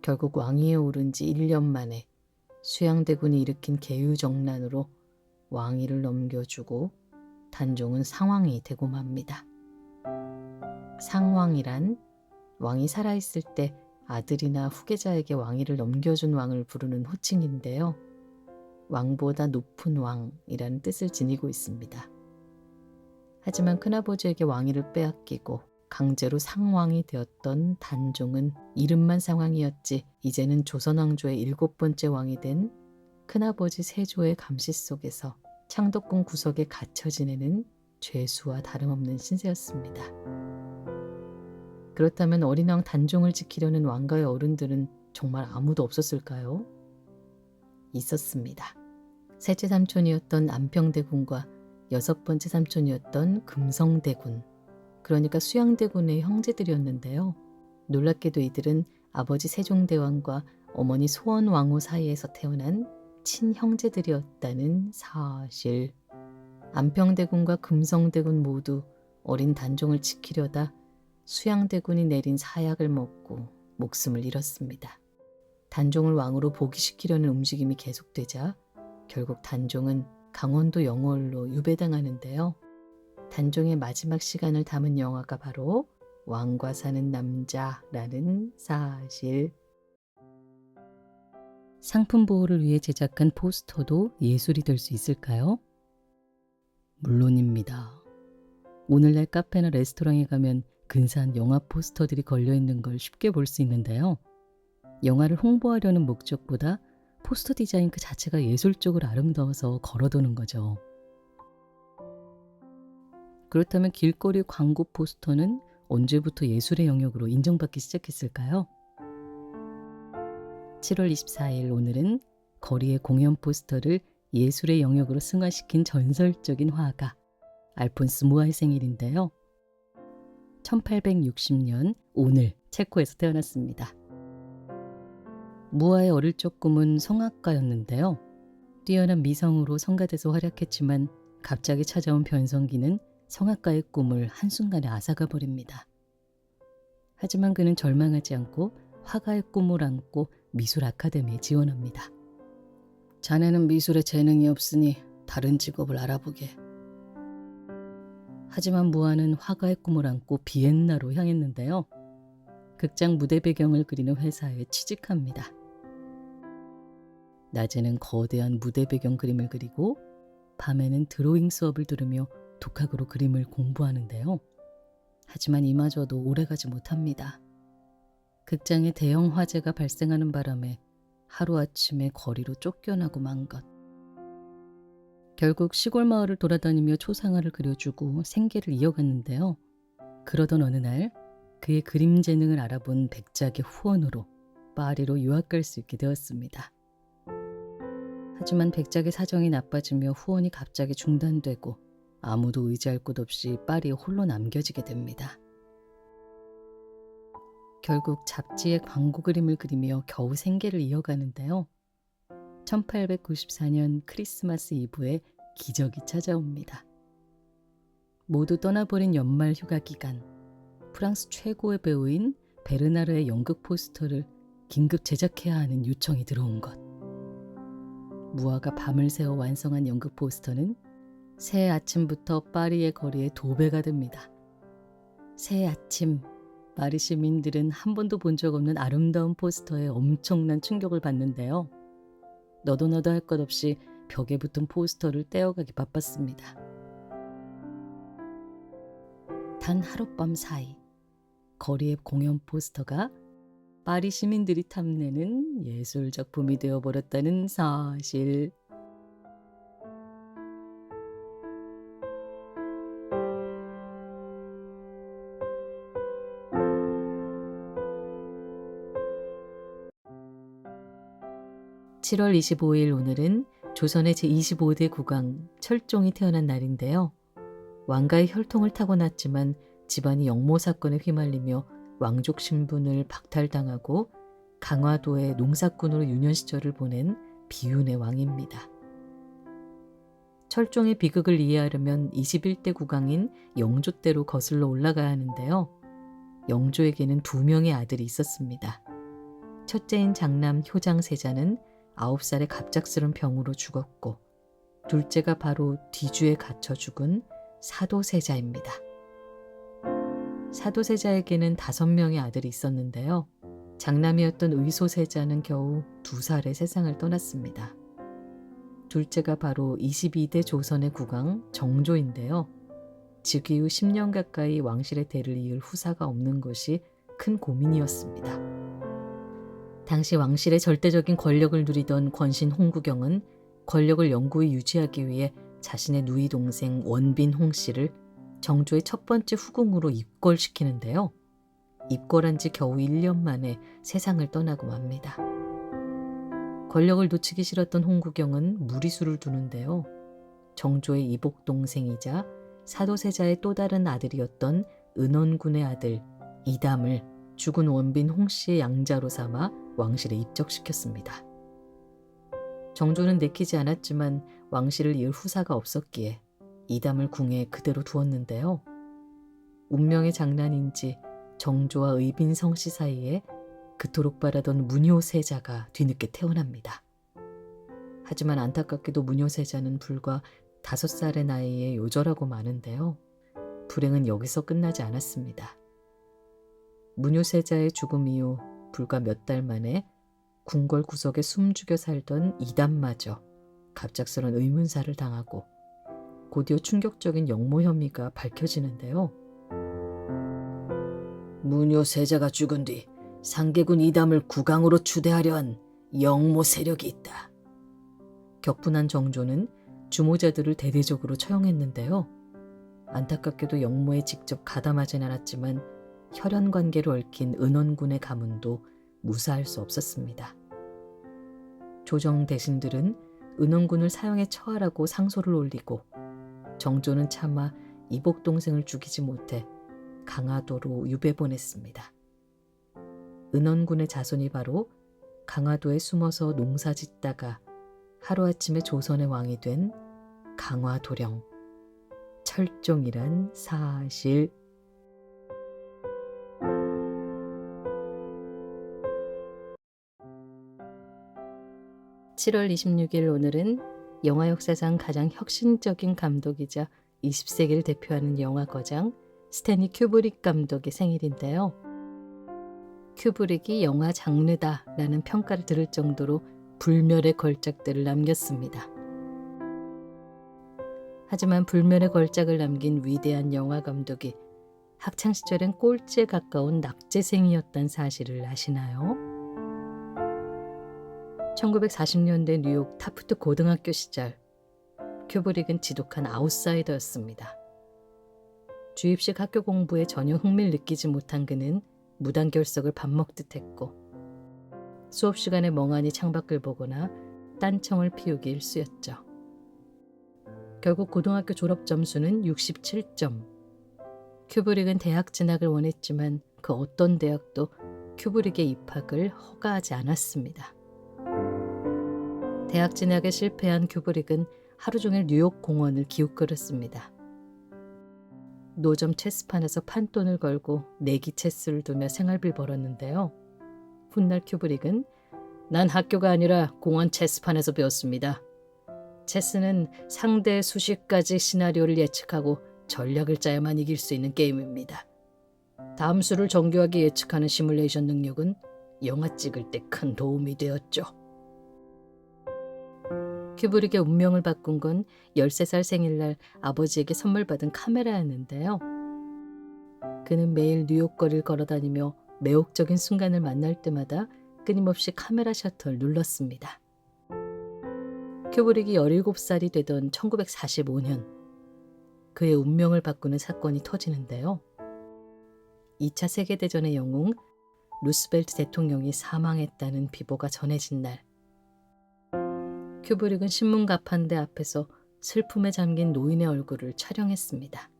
결국 왕위에 오른 지 1년 만에 수양대군이 일으킨 계유정난으로 왕위를 넘겨주고 단종은 상왕이 되고 맙니다. 상왕이란 왕이 살아있을 때 아들이나 후계자에게 왕위를 넘겨준 왕을 부르는 호칭인데요. 왕보다 높은 왕이라는 뜻을 지니고 있습니다. 하지만 큰아버지에게 왕위를 빼앗기고 강제로 상왕이 되었던 단종은 이름만 상왕이었지 이제는 조선왕조의 7번째 왕이 된 큰아버지 세조의 감시 속에서 창덕궁 구석에 갇혀 지내는 죄수와 다름없는 신세였습니다. 그렇다면 어린 왕 단종을 지키려는 왕가의 어른들은 정말 아무도 없었을까요? 있었습니다. 셋째 삼촌이었던 안평대군과 6번째 삼촌이었던 금성대군, 그러니까 수양대군의 형제들이었는데요. 놀랍게도 이들은 아버지 세종대왕과 어머니 소원왕후 사이에서 태어난 친형제들이었다는 사실. 안평대군과 금성대군 모두 어린 단종을 지키려다 수양대군이 내린 사약을 먹고 목숨을 잃었습니다. 단종을 왕으로 복위시키려는 움직임이 계속되자 결국 단종은 강원도 영월로 유배당하는데요. 단종의 마지막 시간을 담은 영화가 바로 왕과 사는 남자라는 사실. 상품 보호를 위해 제작한 포스터도 예술이 될 수 있을까요? 물론입니다. 오늘날 카페나 레스토랑에 가면 근사한 영화 포스터들이 걸려있는 걸 쉽게 볼 수 있는데요. 영화를 홍보하려는 목적보다 포스터 디자인 그 자체가 예술적으로 아름다워서 걸어두는 거죠. 그렇다면 길거리 광고 포스터는 언제부터 예술의 영역으로 인정받기 시작했을까요? 7월 24일 오늘은 거리의 공연 포스터를 예술의 영역으로 승화시킨 전설적인 화가 알폰스 무아의 생일인데요. 1860년 오늘 체코에서 태어났습니다. 무아의 어릴 적 꿈은 성악가였는데요. 뛰어난 미성으로 성가대에서 활약했지만 갑자기 찾아온 변성기는 성악가의 꿈을 한순간에 앗아가 버립니다. 하지만 그는 절망하지 않고 화가의 꿈을 안고 미술 아카데미에 지원합니다. 자네는 미술에 재능이 없으니 다른 직업을 알아보게. 하지만 무아는 화가의 꿈을 안고 비엔나로 향했는데요. 극장 무대 배경을 그리는 회사에 취직합니다. 낮에는 거대한 무대 배경 그림을 그리고 밤에는 드로잉 수업을 들으며 독학으로 그림을 공부하는데요. 하지만 이마저도 오래가지 못합니다. 극장에 대형 화재가 발생하는 바람에 하루아침에 거리로 쫓겨나고 만 것. 결국 시골 마을을 돌아다니며 초상화를 그려주고 생계를 이어갔는데요. 그러던 어느 날 그의 그림 재능을 알아본 백작의 후원으로 파리로 유학 갈 수 있게 되었습니다. 하지만 백작의 사정이 나빠지며 후원이 갑자기 중단되고 아무도 의지할 곳 없이 파리에 홀로 남겨지게 됩니다. 결국 잡지에 광고 그림을 그리며 겨우 생계를 이어가는데요. 1894년 크리스마스 이브에 기적이 찾아옵니다. 모두 떠나버린 연말 휴가 기간, 프랑스 최고의 배우인 베르나르의 연극 포스터를 긴급 제작해야 하는 요청이 들어온 것. 무아가 밤을 새워 완성한 연극 포스터는 새해 아침부터 파리의 거리에 도배가 됩니다. 새해 아침, 파리 시민들은 한 번도 본 적 없는 아름다운 포스터에 엄청난 충격을 받는데요. 너도 할 것 없이 벽에 붙은 포스터를 떼어가기 바빴습니다. 단 하룻밤 사이 거리의 공연 포스터가 파리 시민들이 탐내는 예술 작품이 되어버렸다는 사실. (7월 25일) 오늘은 조선의 제25대 국왕 철종이 태어난 날인데요. 왕가의 혈통을 타고났지만 집안이 영모 사건에 휘말리며 왕족 신분을 박탈당하고 강화도의 농사꾼으로 유년 시절을 보낸 비운의 왕입니다. 철종의 비극을 이해하려면 21대 국왕인 영조 때로 거슬러 올라가야 하는데요. 영조에게는 2명의 아들이 있었습니다. 첫째인 장남 효장세자는 9살에 갑작스런 병으로 죽었고 둘째가 바로 뒤주에 갇혀 죽은 사도세자입니다. 사도세자에게는 5명의 아들이 있었는데요. 장남이었던 의소세자는 겨우 2살에 세상을 떠났습니다. 둘째가 바로 22대 조선의 국왕 정조인데요. 즉위 후 10년 가까이 왕실의 대를 이을 후사가 없는 것이 큰 고민이었습니다. 당시 왕실의 절대적인 권력을 누리던 권신 홍구경은 권력을 영구히 유지하기 위해 자신의 누이 동생 원빈 홍씨를 정조의 첫 번째 후궁으로 입궐시키는데요. 입궐한 지 겨우 1년 만에 세상을 떠나고 맙니다. 권력을 놓치기 싫었던 홍구경은 무리수를 두는데요. 정조의 이복 동생이자 사도세자의 또 다른 아들이었던 은원군의 아들 이담을 죽은 원빈 홍씨의 양자로 삼아 왕실에 입적시켰습니다. 정조는 내키지 않았지만 왕실을 이을 후사가 없었기에 이담을 궁에 그대로 두었는데요. 운명의 장난인지 정조와 의빈성씨 사이에 그토록 바라던 문효세자가 뒤늦게 태어납니다. 하지만 안타깝게도 문효세자는 불과 5살의 나이에 요절하고 마는데요. 불행은 여기서 끝나지 않았습니다. 문효세자의 죽음 이후 불과 몇 달 만에 궁궐 구석에 숨죽여 살던 이담마저 갑작스런 의문사를 당하고 곧이어 충격적인 영모 혐의가 밝혀지는데요. 문효세자가 죽은 뒤 상계군 이담을 국왕으로 추대하려 한 영모 세력이 있다. 격분한 정조는 주모자들을 대대적으로 처형했는데요. 안타깝게도 영모에 직접 가담하진 않았지만 혈연 관계로 얽힌 은원군의 가문도 무사할 수 없었습니다. 조정 대신들은 은원군을 사형에 처하라고 상소를 올리고 정조는 차마 이복 동생을 죽이지 못해 강화도로 유배 보냈습니다. 은원군의 자손이 바로 강화도에 숨어서 농사짓다가 하루아침에 조선의 왕이 된 강화도령, 철종이란 사실. (7월 26일) 오늘은 영화 역사상 가장 혁신적인 감독이자 20세기를 대표하는 영화 거장 스탠리 큐브릭 감독의 생일인데요. 큐브릭이 영화 장르다라는 평가를 들을 정도로 불멸의 걸작들을 남겼습니다. 하지만 불멸의 걸작을 남긴 위대한 영화 감독이 학창시절엔 꼴찌에 가까운 낙제생이었다는 사실을 아시나요? 1940년대 뉴욕 타프트 고등학교 시절 큐브릭은 지독한 아웃사이더였습니다. 주입식 학교 공부에 전혀 흥미를 느끼지 못한 그는 무단결석을 밥 먹듯 했고 수업 시간에 멍하니 창밖을 보거나 딴청을 피우기 일쑤였죠. 결국 고등학교 졸업 점수는 67점. 큐브릭은 대학 진학을 원했지만 그 어떤 대학도 큐브릭의 입학을 허가하지 않았습니다. 대학 진학에 실패한 큐브릭은 하루 종일 뉴욕 공원을 기웃거렸습니다. 노점 체스판에서 판돈을 걸고 내기 체스를 두며 생활비를 벌었는데요. 훗날 큐브릭은 난 학교가 아니라 공원 체스판에서 배웠습니다. 체스는 상대의 수십 가지 시나리오를 예측하고 전략을 짜야만 이길 수 있는 게임입니다. 다음 수를 정교하게 예측하는 시뮬레이션 능력은 영화 찍을 때 큰 도움이 되었죠. 큐브릭의 운명을 바꾼 건 13살 생일날 아버지에게 선물 받은 카메라였는데요. 그는 매일 뉴욕 거리를 걸어다니며 매혹적인 순간을 만날 때마다 끊임없이 카메라 셔터를 눌렀습니다. 큐브릭이 17살이 되던 1945년 그의 운명을 바꾸는 사건이 터지는데요. 2차 세계대전의 영웅 루스벨트 대통령이 사망했다는 비보가 전해진 날, 큐브릭은 신문 가판대 앞에서 슬픔에 잠긴 노인의 얼굴을 촬영했습니다.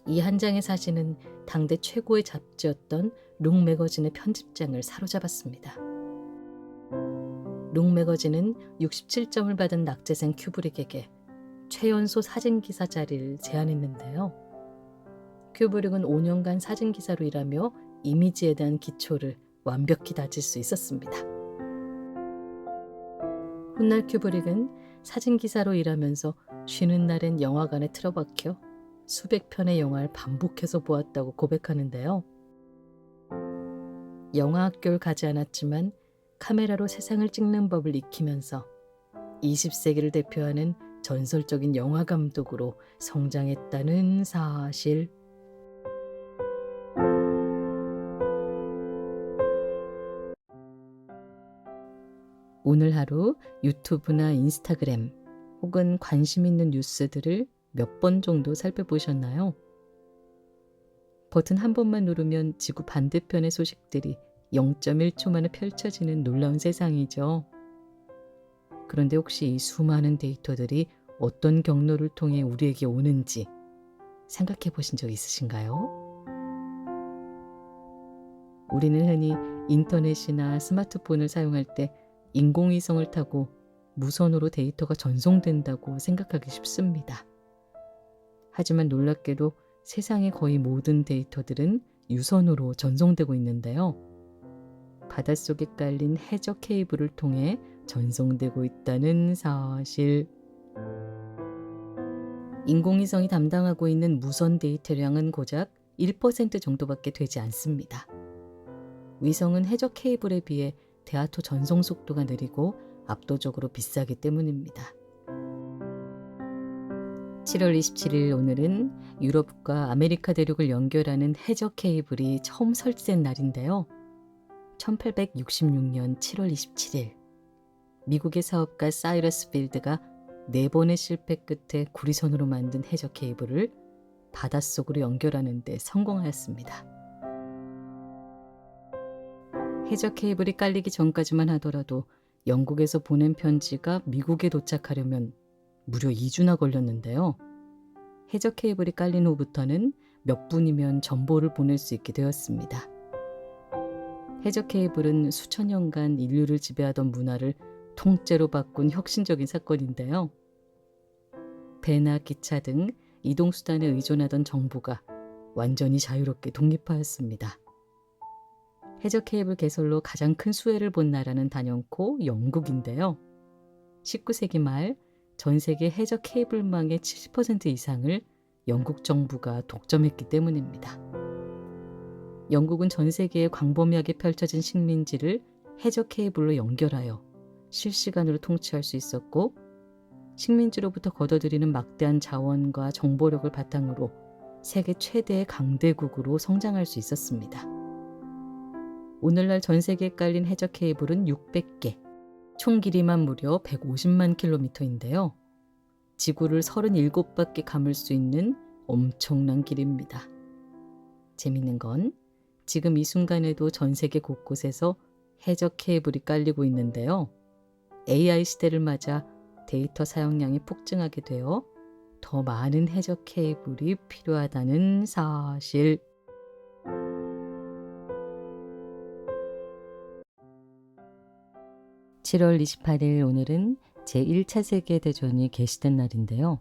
이 한 장의 사진은 당대 최고의 잡지였던 룩 매거진의 편집장을 사로잡았습니다. 룩 매거진은 67점을 받은 낙제생 큐브릭에게 최연소 사진기사 자리를 제안했는데요. 큐브릭은 5년간 사진기사로 일하며 이미지에 대한 기초를 완벽히 다질 수 있었습니다. 훗날 큐브릭은 사진기사로 일하면서 쉬는 날엔 영화관에 틀어박혀 수백 편의 영화를 반복해서 보았다고 고백하는데요. 영화학교를 가지 않았지만 카메라로 세상을 찍는 법을 익히면서 20세기를 대표하는 전설적인 영화 감독으로 성장했다는 사실. 오늘 하루 유튜브나 인스타그램 혹은 관심 있는 뉴스들을 몇 번 정도 살펴보셨나요? 버튼 한 번만 누르면 지구 반대편의 소식들이 0.1초 만에 펼쳐지는 놀라운 세상이죠. 그런데 혹시 이 수많은 데이터들이 어떤 경로를 통해 우리에게 오는지 생각해 보신 적 있으신가요? 우리는 흔히 인터넷이나 스마트폰을 사용할 때 인공위성을 타고 무선으로 데이터가 전송된다고 생각하기 쉽습니다. 하지만 놀랍게도 세상의 거의 모든 데이터들은 유선으로 전송되고 있는데요. 바닷속에 깔린 해저 케이블을 통해 전송되고 있다는 사실. 인공위성이 담당하고 있는 무선 데이터량은 고작 1% 정도밖에 되지 않습니다. 위성은 해저 케이블에 비해 대화토 전송 속도가 느리고 압도적으로 비싸기 때문입니다. 7월 27일 오늘은 유럽과 아메리카 대륙을 연결하는 해저 케이블이 처음 설치된 날인데요. 1866년 7월 27일 미국의 사업가 사이러스 필드가 4번의 실패 끝에 구리선으로 만든 해저 케이블을 바닷속으로 연결하는 데 성공하였습니다. 해저 케이블이 깔리기 전까지만 하더라도 영국에서 보낸 편지가 미국에 도착하려면 무려 2주나 걸렸는데요. 해저 케이블이 깔린 후부터는 몇 분이면 전보를 보낼 수 있게 되었습니다. 해저 케이블은 수천 년간 인류를 지배하던 문화를 통째로 바꾼 혁신적인 사건인데요. 배나 기차 등 이동수단에 의존하던 정부가 완전히 자유롭게 독립하였습니다. 해저 케이블 개설로 가장 큰 수혜를 본 나라는 단연코 영국인데요. 19세기 말 전 세계 해저 케이블망의 70% 이상을 영국 정부가 독점했기 때문입니다. 영국은 전 세계에 광범위하게 펼쳐진 식민지를 해저 케이블로 연결하여 실시간으로 통치할 수 있었고, 식민지로부터 걷어들이는 막대한 자원과 정보력을 바탕으로 세계 최대의 강대국으로 성장할 수 있었습니다. 오늘날 전 세계에 깔린 해저 케이블은 600개, 총 길이만 무려 150만 킬로미터인데요. 지구를 37바퀴 감을 수 있는 엄청난 길입니다. 재밌는 건 지금 이 순간에도 전 세계 곳곳에서 해저 케이블이 깔리고 있는데요. AI 시대를 맞아 데이터 사용량이 폭증하게 되어 더 많은 해저 케이블이 필요하다는 사실. (7월 28일) 오늘은 제1차 세계대전이 개시된 날인데요.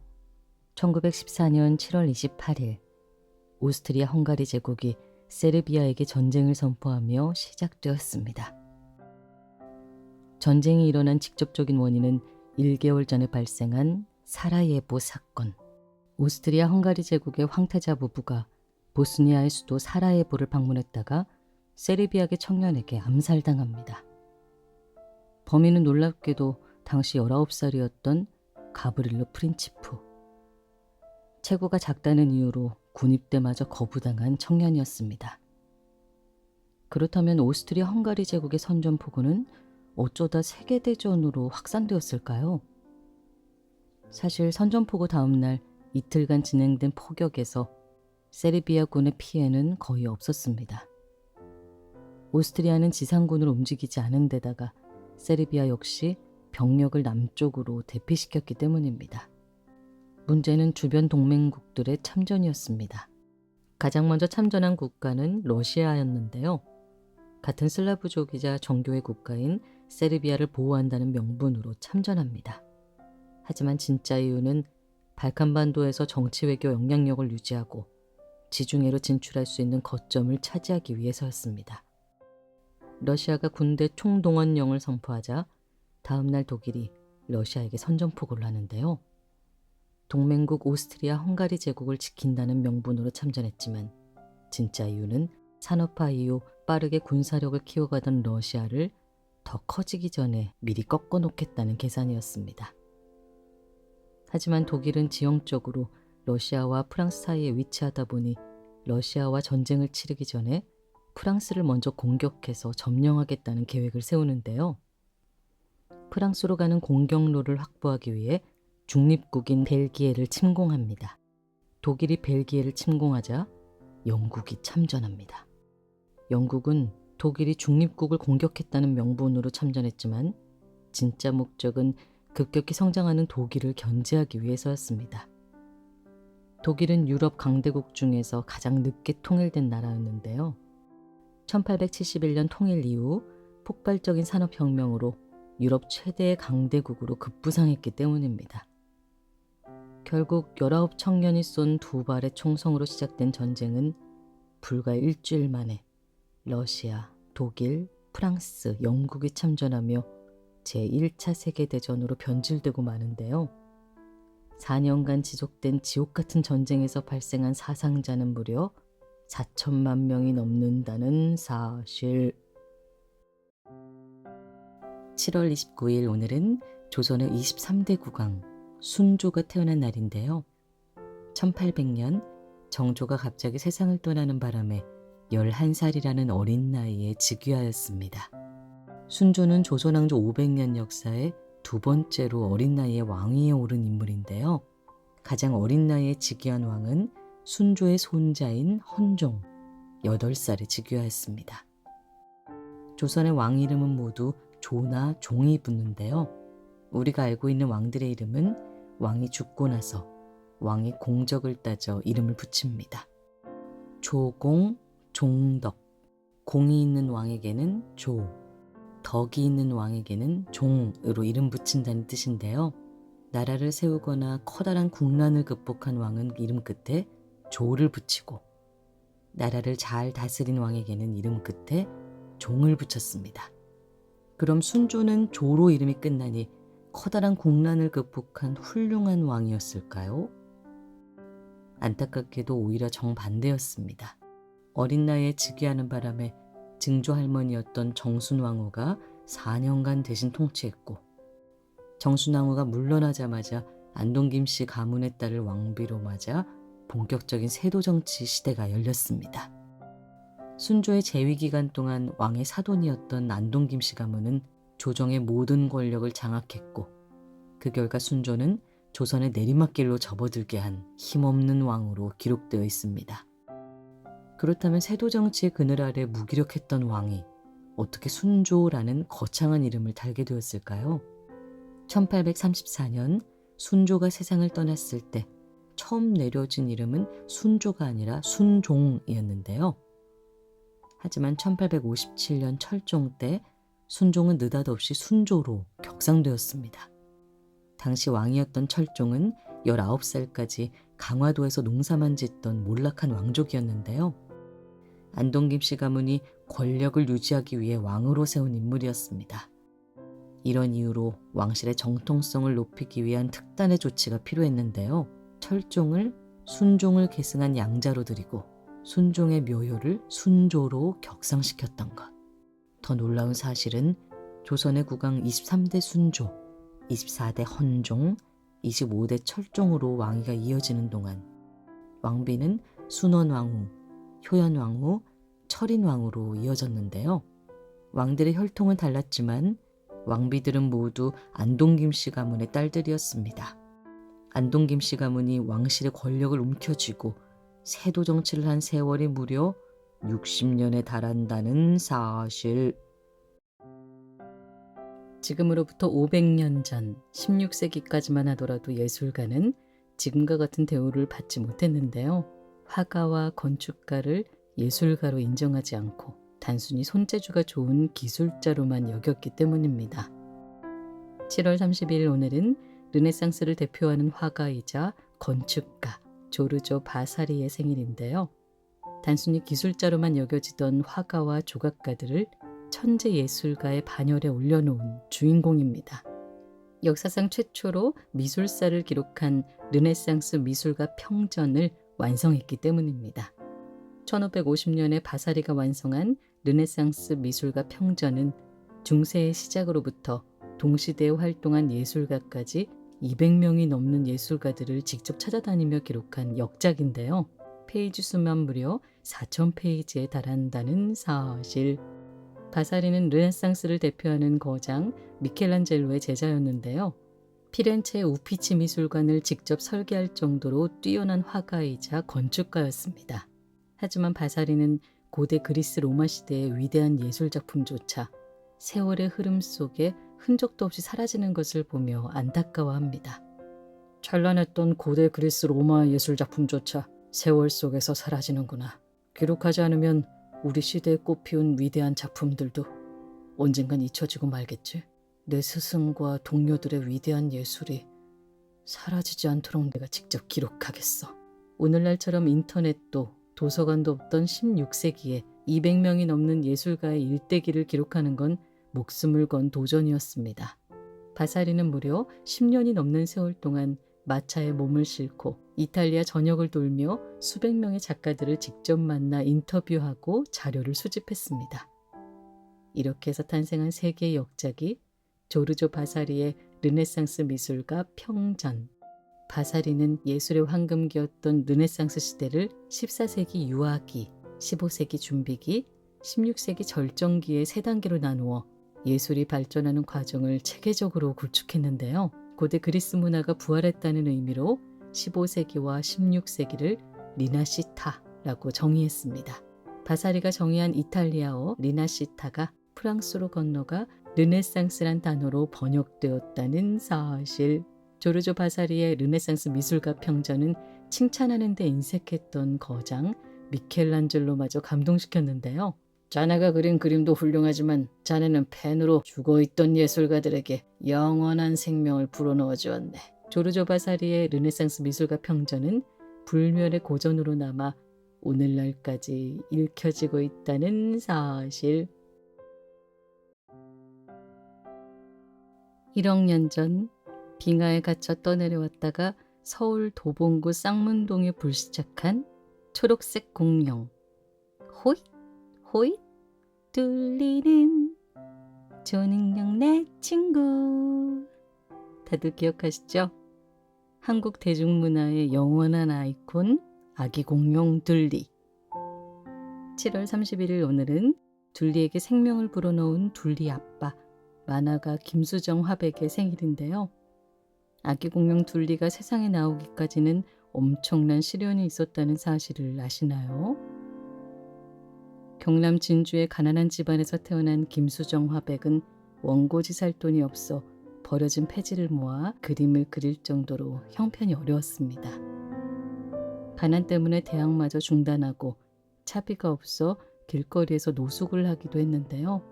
1914년 7월 28일 오스트리아 헝가리 제국이 세르비아에게 전쟁을 선포하며 시작되었습니다. 전쟁이 일어난 직접적인 원인은 1개월 전에 발생한 사라예보 사건. 오스트리아 헝가리 제국의 황태자 부부가 보스니아의 수도 사라예보를 방문했다가 세르비아계 청년에게 암살당합니다. 범인은 놀랍게도 당시 19살이었던 가브릴로 프린치프. 체구가 작다는 이유로 군입대마저 거부당한 청년이었습니다. 그렇다면 오스트리아 헝가리 제국의 선전포고는 어쩌다 세계대전으로 확산되었을까요? 사실 선전포고 다음 날 이틀간 진행된 포격에서 세르비아군의 피해는 거의 없었습니다. 오스트리아는 지상군을 움직이지 않은 데다가 세르비아 역시 병력을 남쪽으로 대피시켰기 때문입니다. 문제는 주변 동맹국들의 참전이었습니다. 가장 먼저 참전한 국가는 러시아였는데요. 같은 슬라브족이자 정교의 국가인 세르비아를 보호한다는 명분으로 참전합니다. 하지만 진짜 이유는 발칸반도에서 정치외교 영향력을 유지하고 지중해로 진출할 수 있는 거점을 차지하기 위해서였습니다. 러시아가 군대 총동원령을 선포하자 다음날 독일이 러시아에게 선전포고를 하는데요. 동맹국 오스트리아 헝가리 제국을 지킨다는 명분으로 참전했지만 진짜 이유는 산업화 이후 빠르게 군사력을 키워가던 러시아를 더 커지기 전에 미리 꺾어놓겠다는 계산이었습니다. 하지만 독일은 지형적으로 러시아와 프랑스 사이에 위치하다 보니 러시아와 전쟁을 치르기 전에 프랑스를 먼저 공격해서 점령하겠다는 계획을 세우는데요. 프랑스로 가는 공격로를 확보하기 위해 중립국인 벨기에를 침공합니다. 독일이 벨기에를 침공하자 영국이 참전합니다. 영국은 독일이 중립국을 공격했다는 명분으로 참전했지만 진짜 목적은 급격히 성장하는 독일을 견제하기 위해서였습니다. 독일은 유럽 강대국 중에서 가장 늦게 통일된 나라였는데요. 1871년 통일 이후 폭발적인 산업혁명으로 유럽 최대의 강대국으로 급부상했기 때문입니다. 결국 19 청년이 쏜 2발의 총성으로 시작된 전쟁은 불과 일주일 만에 러시아, 독일, 프랑스, 영국이 참전하며 제1차 세계대전으로 변질되고 마는데요. 4년간 지속된 지옥같은 전쟁에서 발생한 사상자는 무려 4천만 명이 넘는다는 사실. 7월 29일 오늘은 조선의 23대 국왕 순조가 태어난 날인데요. 1800년 정조가 갑자기 세상을 떠나는 바람에 11살이라는 어린 나이에 즉위하였습니다. 순조는 조선왕조 500년 역사에 두 번째로 어린 나이에 왕위에 오른 인물인데요. 가장 어린 나이에 즉위한 왕은 순조의 손자인 헌종, 8살에 즉위하였습니다. 조선의 왕 이름은 모두 조나 종이 붙는데요. 우리가 알고 있는 왕들의 이름은 왕이 죽고 나서 왕의 공적을 따져 이름을 붙입니다. 조공, 종덕, 공이 있는 왕에게는 조, 덕이 있는 왕에게는 종으로 이름 붙인다는 뜻인데요. 나라를 세우거나 커다란 국난을 극복한 왕은 이름 끝에 조를 붙이고 나라를 잘 다스린 왕에게는 이름 끝에 종을 붙였습니다. 그럼 순조는 조로 이름이 끝나니 커다란 국난을 극복한 훌륭한 왕이었을까요? 안타깝게도 오히려 정반대였습니다. 어린 나이에 즉위하는 바람에 증조 할머니였던 정순왕후가 4년간 대신 통치했고 정순왕후가 물러나자마자 안동김씨 가문의 딸을 왕비로 맞아 본격적인 세도 정치 시대가 열렸습니다. 순조의 재위 기간 동안 왕의 사돈이었던 안동김씨 가문은 조정의 모든 권력을 장악했고 그 결과 순조는 조선의 내리막길로 접어들게 한 힘없는 왕으로 기록되어 있습니다. 그렇다면 세도 정치의 그늘 아래 무기력했던 왕이 어떻게 순조라는 거창한 이름을 달게 되었을까요? 1834년 순조가 세상을 떠났을 때 처음 내려진 이름은 순조가 아니라 순종이었는데요. 하지만 1857년 철종 때 순종은 느닷없이 순조로 격상되었습니다. 당시 왕이었던 철종은 19살까지 강화도에서 농사만 짓던 몰락한 왕족이었는데요. 안동김씨 가문이 권력을 유지하기 위해 왕으로 세운 인물이었습니다. 이런 이유로 왕실의 정통성을 높이기 위한 특단의 조치가 필요했는데요. 철종을 순종을 계승한 양자로 드리고 순종의 묘효를 순조로 격상시켰던 것. 더 놀라운 사실은 조선의 국왕 23대 순조, 24대 헌종, 25대 철종으로 왕위가 이어지는 동안 왕비는 순원왕후, 효연왕후, 철인왕후로 이어졌는데요. 왕들의 혈통은 달랐지만 왕비들은 모두 안동김씨 가문의 딸들이었습니다. 안동김씨 가문이 왕실의 권력을 움켜쥐고 세도 정치를 한 세월이 무려 60년에 달한다는 사실. 지금으로부터 500년 전 16세기까지만 하더라도 예술가는 지금과 같은 대우를 받지 못했는데요. 화가와 건축가를 예술가로 인정하지 않고 단순히 손재주가 좋은 기술자로만 여겼기 때문입니다. 7월 30일 오늘은 르네상스를 대표하는 화가이자 건축가 조르조 바사리의 생일인데요. 단순히 기술자로만 여겨지던 화가와 조각가들을 천재 예술가의 반열에 올려놓은 주인공입니다. 역사상 최초로 미술사를 기록한 르네상스 미술가 평전을 완성했기 때문입니다. 1550년에 바사리가 완성한 르네상스 미술가 평전은 중세의 시작으로부터 동시대에 활동한 예술가까지 200명이 넘는 예술가들을 직접 찾아다니며 기록한 역작인데요. 페이지 수만 무려 4,000페이지에 달한다는 사실. 바사리는 르네상스를 대표하는 거장 미켈란젤로의 제자였는데요. 피렌체 우피치 미술관을 직접 설계할 정도로 뛰어난 화가이자 건축가였습니다. 하지만 바사리는 고대 그리스 로마 시대의 위대한 예술작품조차 세월의 흐름 속에 흔적도 없이 사라지는 것을 보며 안타까워합니다. 찬란했던 고대 그리스 로마 예술작품조차 세월 속에서 사라지는구나. 기록하지 않으면 우리 시대에 꽃피운 위대한 작품들도 언젠간 잊혀지고 말겠지. 내 스승과 동료들의 위대한 예술이 사라지지 않도록 내가 직접 기록하겠어. 오늘날처럼 인터넷도 도서관도 없던 16세기에 200명이 넘는 예술가의 일대기를 기록하는 건 목숨을 건 도전이었습니다. 바사리는 무려 10년이 넘는 세월 동안 마차에 몸을 싣고 이탈리아 전역을 돌며 수백 명의 작가들을 직접 만나 인터뷰하고 자료를 수집했습니다. 이렇게 해서 탄생한 세 개의 역작이 조르조 바사리의 르네상스 미술가 평전. 바사리는 예술의 황금기였던 르네상스 시대를 14세기 유아기, 15세기 준비기, 16세기 절정기의 세 단계로 나누어 예술이 발전하는 과정을 체계적으로 구축했는데요. 고대 그리스 문화가 부활했다는 의미로 15세기와 16세기를 리나시타라고 정의했습니다. 바사리가 정의한 이탈리아어 리나시타가 프랑스로 건너가 르네상스란 단어로 번역되었다는 사실. 조르조 바사리의 르네상스 미술가 평전은 칭찬하는 데 인색했던 거장 미켈란젤로마저 감동시켰는데요. 자네가 그린 그림도 훌륭하지만 자네는 펜으로 죽어있던 예술가들에게 영원한 생명을 불어넣어 주었네. 조르조 바사리의 르네상스 미술가 평전은 불멸의 고전으로 남아 오늘날까지 읽혀지고 있다는 사실. 1억 년 전 빙하에 갇혀 떠내려왔다가 서울 도봉구 쌍문동에 불시착한 초록색 공룡. 호잇 호잇 뚫리는 초능력 내 친구. 다들 기억하시죠? 한국 대중문화의 영원한 아이콘 아기 공룡 둘리. 7월 31일 오늘은 둘리에게 생명을 불어넣은 둘리 아빠 만화가 김수정 화백의 생일인데요. 아기 공룡 둘리가 세상에 나오기까지는 엄청난 시련이 있었다는 사실을 아시나요? 경남 진주의 가난한 집안에서 태어난 김수정 화백은 원고지 살 돈이 없어 버려진 폐지를 모아 그림을 그릴 정도로 형편이 어려웠습니다. 가난 때문에 대학마저 중단하고 차비가 없어 길거리에서 노숙을 하기도 했는데요.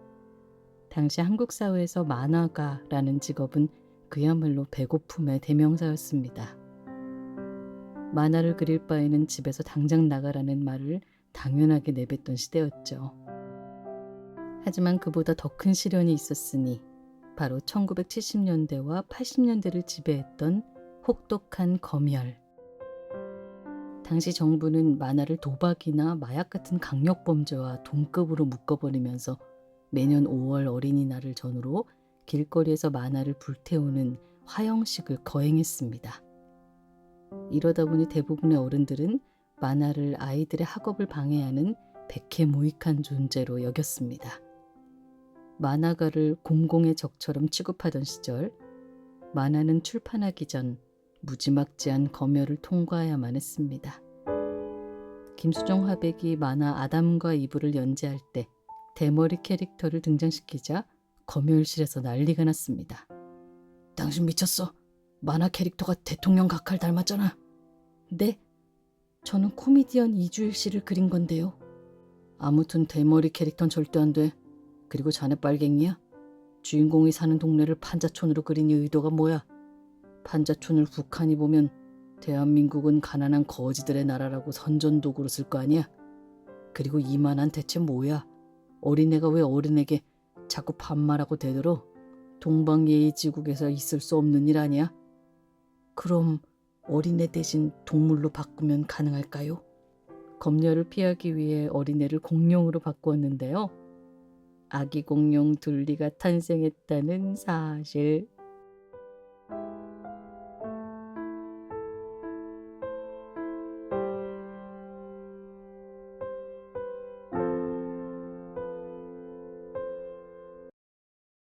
당시 한국 사회에서 만화가라는 직업은 그야말로 배고픔의 대명사였습니다. 만화를 그릴 바에는 집에서 당장 나가라는 말을 당연하게 내뱉던 시대였죠. 하지만 그보다 더 큰 시련이 있었으니 바로 1970년대와 80년대를 지배했던 혹독한 검열. 당시 정부는 만화를 도박이나 마약 같은 강력범죄와 동급으로 묶어버리면서 매년 5월 어린이날을 전후로 길거리에서 만화를 불태우는 화형식을 거행했습니다. 이러다 보니 대부분의 어른들은 만화를 아이들의 학업을 방해하는 백해무익한 존재로 여겼습니다. 만화가를 공공의 적처럼 취급하던 시절, 만화는 출판하기 전 무지막지한 검열을 통과해야만 했습니다. 김수정 화백이 만화 아담과 이브를 연재할 때 대머리 캐릭터를 등장시키자 검열실에서 난리가 났습니다. 당신 미쳤어? 만화 캐릭터가 대통령 각하를 닮았잖아. 네? 저는 코미디언 이주일 씨를 그린 건데요. 아무튼 대머리 캐릭터는 절대 안 돼. 그리고 자네 빨갱이야? 주인공이 사는 동네를 판자촌으로 그리니 의도가 뭐야? 판자촌을 북한이 보면 대한민국은 가난한 거지들의 나라라고 선전도구로 쓸 거 아니야? 그리고 이 만화는 대체 뭐야? 어린애가 왜 어른에게 자꾸 반말하고 대들어? 동방예의지국에서 있을 수 없는 일 아니야? 그럼 어린애 대신 동물로 바꾸면 가능할까요? 검열을 피하기 위해 어린애를 공룡으로 바꾸었는데요. 아기 공룡 둘리가 탄생했다는 사실.